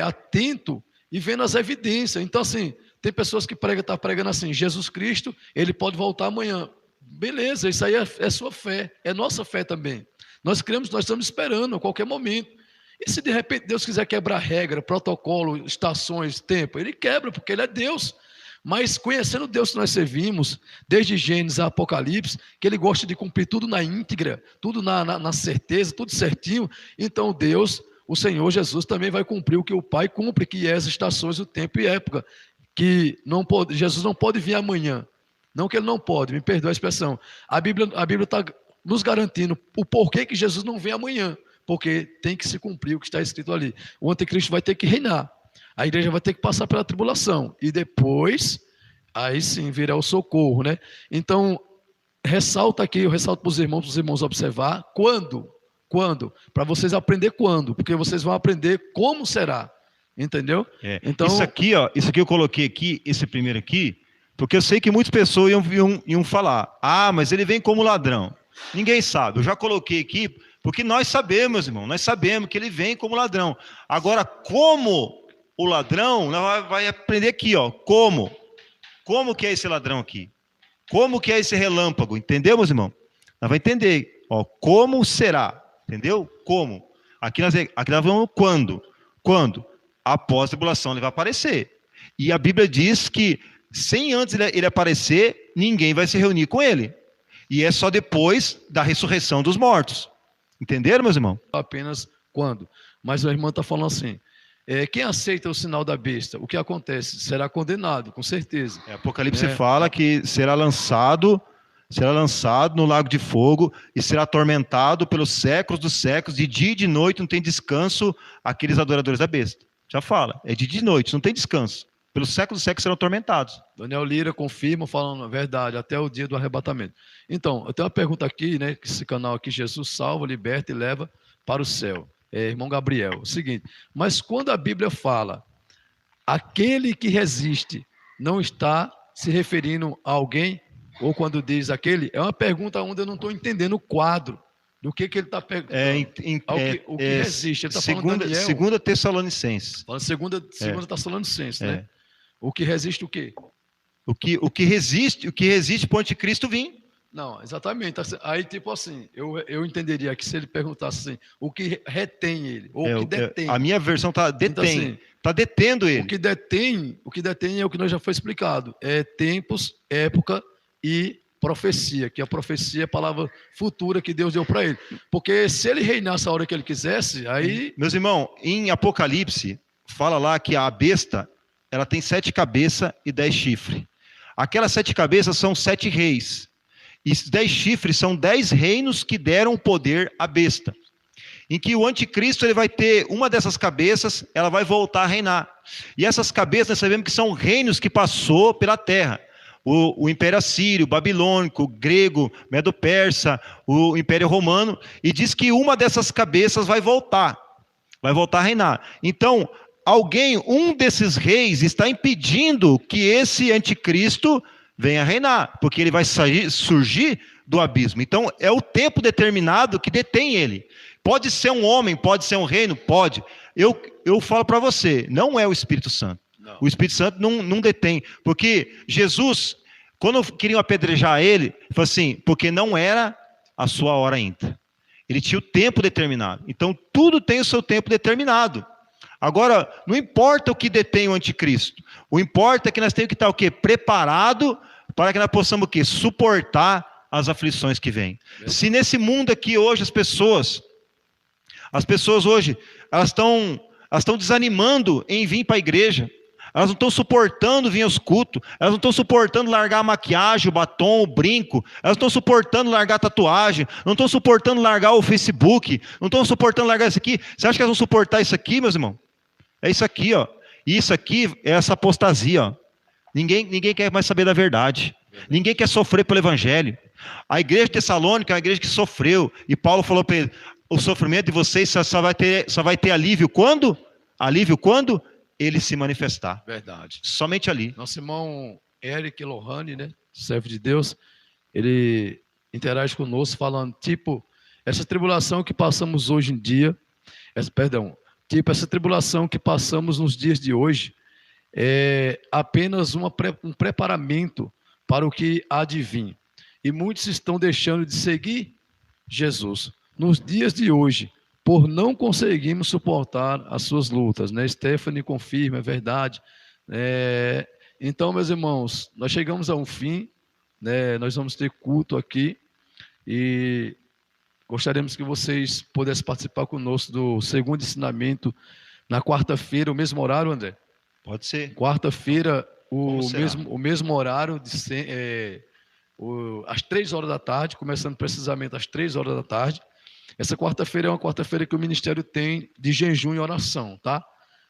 atento e vendo as evidências. Então, assim, tem pessoas que estão pregando assim, Jesus Cristo, ele pode voltar amanhã. Beleza, isso aí é sua fé, é nossa fé também. Nós cremos, nós estamos esperando a qualquer momento. E se de repente Deus quiser quebrar regra, protocolo, estações, tempo, ele quebra, porque ele é Deus. Mas conhecendo Deus que nós servimos, desde Gênesis a Apocalipse, que ele gosta de cumprir tudo na íntegra, tudo na certeza, tudo certinho, então Deus, o Senhor Jesus, também vai cumprir o que o Pai cumpre, que é as estações, o tempo e época. Que Jesus não pode vir amanhã. Não que ele não pode, me perdoe a expressão. A Bíblia está nos garantindo o porquê que Jesus não vem amanhã. Porque tem que se cumprir o que está escrito ali. O anticristo vai ter que reinar. A igreja vai ter que passar pela tribulação. E depois, aí sim, virá o socorro, né? Então, ressalta aqui, eu ressalto para os irmãos observar. Quando? Para vocês aprender quando. Porque vocês vão aprender como será. Entendeu? Então, Isso aqui, ó, isso aqui eu coloquei aqui, esse primeiro aqui, porque eu sei que muitas pessoas iam falar, mas ele vem como ladrão. Ninguém sabe. Eu já coloquei aqui, porque nós sabemos, irmão, nós sabemos que ele vem como ladrão. Agora, como o ladrão, nós vai aprender aqui, ó, como que é esse ladrão aqui? Como que é esse relâmpago? Entendeu, meus irmãos? Nós vamos entender, ó, como será, entendeu? Como? Aqui nós vamos quando? Quando? Após a tribulação ele vai aparecer. E a Bíblia diz que sem antes ele aparecer, ninguém vai se reunir com ele. E é só depois da ressurreição dos mortos. Entenderam, meus irmãos? Apenas quando. Mas a irmã está falando assim, quem aceita o sinal da besta, o que acontece? Será condenado, com certeza. Apocalipse fala que será lançado no lago de fogo e será atormentado pelos séculos dos séculos, de dia e de noite não tem descanso aqueles adoradores da besta. Já fala, é de dia e de noite, não tem descanso. Pelos séculos dos séculos serão atormentados. Daniel Lira confirma, falando a verdade, até o dia do arrebatamento. Então, eu tenho uma pergunta aqui, né? Que esse canal aqui, Jesus salva, liberta e leva para o céu. Irmão Gabriel, o seguinte, mas quando a Bíblia fala, aquele que resiste não está se referindo a alguém, ou quando diz aquele, é uma pergunta onde eu não estou entendendo o quadro. Do que ele está perguntando? O que resiste? Ele está falando Daniel. Segunda Tessalonicenses. Falando segunda Tessalonicenses, né? O que resiste o quê? O que resiste para o anticristo vir. Não, exatamente. Aí, tipo assim, eu entenderia que se ele perguntasse assim, o que retém ele, ou o que detém. A minha versão está detém. Então, assim, está detendo ele. O que detém é o que nós já foi explicado. É tempos, época e profecia, que a profecia é a palavra futura que Deus deu para ele. Porque se ele reinasse a hora que ele quisesse, aí... Meus irmãos, em Apocalipse, fala lá que a besta, ela tem 7 cabeças e 10 chifres. Aquelas 7 cabeças são 7 reis. E 10 chifres são 10 reinos que deram poder à besta. Em que o anticristo ele vai ter uma dessas cabeças, ela vai voltar a reinar. E essas cabeças nós sabemos que são reinos que passou pela terra. O Império Assírio, o Babilônico, o Grego, o Medo-Persa, o Império Romano, e diz que uma dessas cabeças vai voltar a reinar. Então, um desses reis está impedindo que esse anticristo venha reinar, porque ele vai surgir do abismo. Então, é o tempo determinado que detém ele. Pode ser um homem, pode ser um reino, pode. Eu falo para você, não é o Espírito Santo. Não. O Espírito Santo não detém, porque Jesus, quando queriam apedrejar ele, falou assim, porque não era a sua hora ainda. Ele tinha o tempo determinado. Então, tudo tem o seu tempo determinado. Agora, não importa o que detém o anticristo. O importa é que nós temos que estar o quê? Preparado para que nós possamos o quê? Suportar as aflições que vêm. Se nesse mundo aqui hoje as pessoas hoje, elas estão desanimando em vir para a igreja. Elas não estão suportando vir aos cultos. Elas não estão suportando largar a maquiagem, o batom, o brinco. Elas não estão suportando largar a tatuagem. Não estão suportando largar o Facebook. Não estão suportando largar isso aqui. Você acha que elas vão suportar isso aqui, meus irmãos? É isso aqui, ó. E isso aqui é essa apostasia, ó. Ninguém quer mais saber da verdade. Ninguém quer sofrer pelo evangelho. A igreja de Tessalônica é uma igreja que sofreu. E Paulo falou para ele, o sofrimento de vocês só vai ter alívio quando? Alívio quando? Ele se manifestar. Verdade. Somente ali. Nosso irmão Eric Lohane, né? Servo de Deus, ele interage conosco falando, essa tribulação que passamos hoje em dia, essa tribulação que passamos nos dias de hoje é apenas um preparamento para o que há de vir. E muitos estão deixando de seguir Jesus. Nos dias de hoje, por não conseguirmos suportar as suas lutas, né? Stephanie confirma, é verdade. Então, meus irmãos, nós chegamos a um fim, né? Nós vamos ter culto aqui e gostaríamos que vocês pudessem participar conosco do segundo ensinamento na quarta-feira, o mesmo horário, André? Pode ser. Quarta-feira, o mesmo horário, às 3 horas da tarde, começando precisamente às 3 horas da tarde. Essa quarta-feira é uma quarta-feira que o ministério tem de jejum e oração, tá?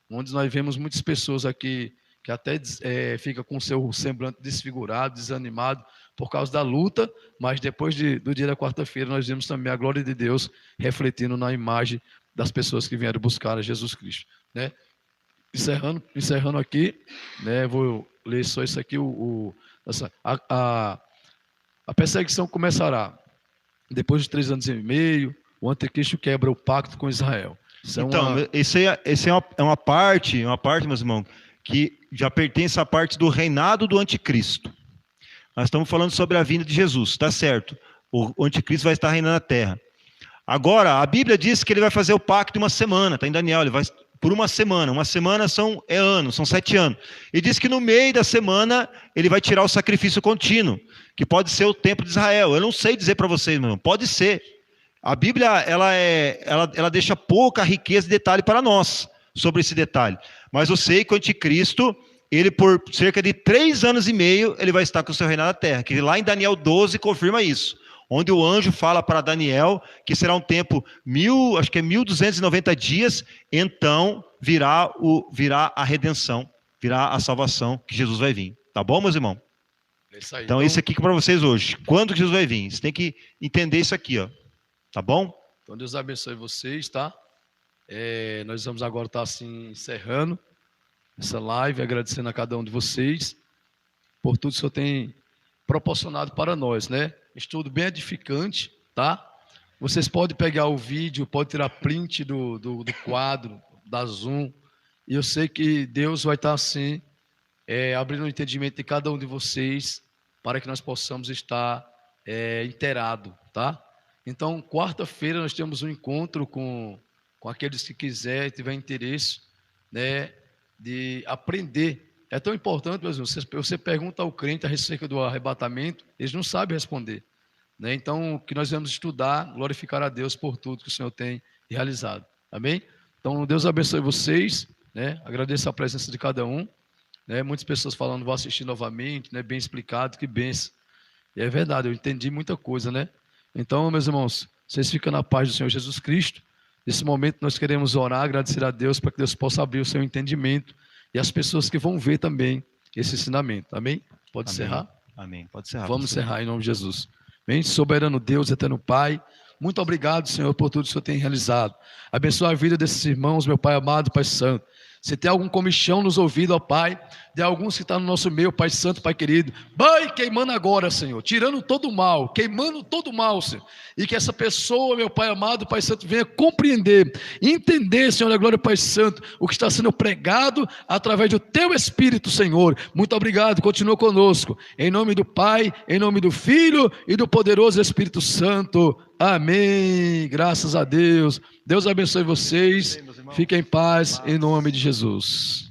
Onde nós vemos muitas pessoas aqui que até fica com o seu semblante desfigurado, desanimado por causa da luta, mas depois do dia da quarta-feira nós vemos também a glória de Deus refletindo na imagem das pessoas que vieram buscar a Jesus Cristo, né? encerrando aqui, né, vou ler só isso aqui, a perseguição começará depois de 3 anos e meio, o anticristo quebra o pacto com Israel. Esse é uma parte, meus irmãos, que já pertence à parte do reinado do anticristo. Nós estamos falando sobre a vinda de Jesus, está certo. O anticristo vai estar reinando na terra. Agora, a Bíblia diz que ele vai fazer o pacto em uma semana, está em Daniel, ele vai por uma semana é anos, são 7 anos. E diz que no meio da semana ele vai tirar o sacrifício contínuo, que pode ser o templo de Israel. Eu não sei dizer para vocês, meu irmão, pode ser. A Bíblia ela deixa pouca riqueza e detalhe para nós sobre esse detalhe. Mas eu sei que o anticristo, ele por cerca de 3 anos e meio, ele vai estar com o seu reinado na terra, que lá em Daniel 12 confirma isso. Onde o anjo fala para Daniel que será um tempo, 1290 dias, então virá a redenção, virá a salvação, que Jesus vai vir. Tá bom, meus irmãos? Então, isso aqui para vocês hoje. Quando que Jesus vai vir? Você tem que entender isso aqui, ó. Tá bom? Então, Deus abençoe vocês, tá? Nós vamos agora estar assim, encerrando essa live, agradecendo a cada um de vocês por tudo que o Senhor tem proporcionado para nós, né? Estudo bem edificante, tá? Vocês podem pegar o vídeo, podem tirar print do quadro, da Zoom, e eu sei que Deus vai estar assim, abrindo o entendimento de cada um de vocês, para que nós possamos estar inteirado, tá? Então, quarta-feira nós temos um encontro com aqueles que quiserem, tiver interesse, né, de aprender. É tão importante, meu irmão, você pergunta ao crente a respeito do arrebatamento, eles não sabem responder, né? Então, que nós vamos estudar, glorificar a Deus por tudo que o Senhor tem realizado. Amém? Então, Deus abençoe vocês, né? Agradeço a presença de cada um, né? Muitas pessoas falando, vou assistir novamente, né? Bem explicado, que bênção. E é verdade, eu entendi muita coisa, né? Então, meus irmãos, vocês ficam na paz do Senhor Jesus Cristo. Nesse momento nós queremos orar, agradecer a Deus para que Deus possa abrir o seu entendimento e as pessoas que vão ver também esse ensinamento. Amém? Pode encerrar? Amém. Pode encerrar. Vamos encerrar em nome de Jesus. Bem, soberano Deus, eterno Pai, muito obrigado, Senhor, por tudo que o Senhor tem realizado. Abençoa a vida desses irmãos, meu Pai amado, Pai santo. Se tem algum comichão nos ouvidos, ó Pai, de alguns que estão no nosso meio, Pai santo, Pai querido, vai queimando agora, Senhor, tirando todo o mal, queimando todo o mal, Senhor, e que essa pessoa, meu Pai amado, Pai santo, venha compreender, entender, Senhor, da glória, Pai santo, o que está sendo pregado através do Teu Espírito, Senhor. Muito obrigado, continua conosco, em nome do Pai, em nome do Filho e do poderoso Espírito Santo. Amém. Graças a Deus. Deus abençoe vocês. Fiquem em paz, em nome de Jesus.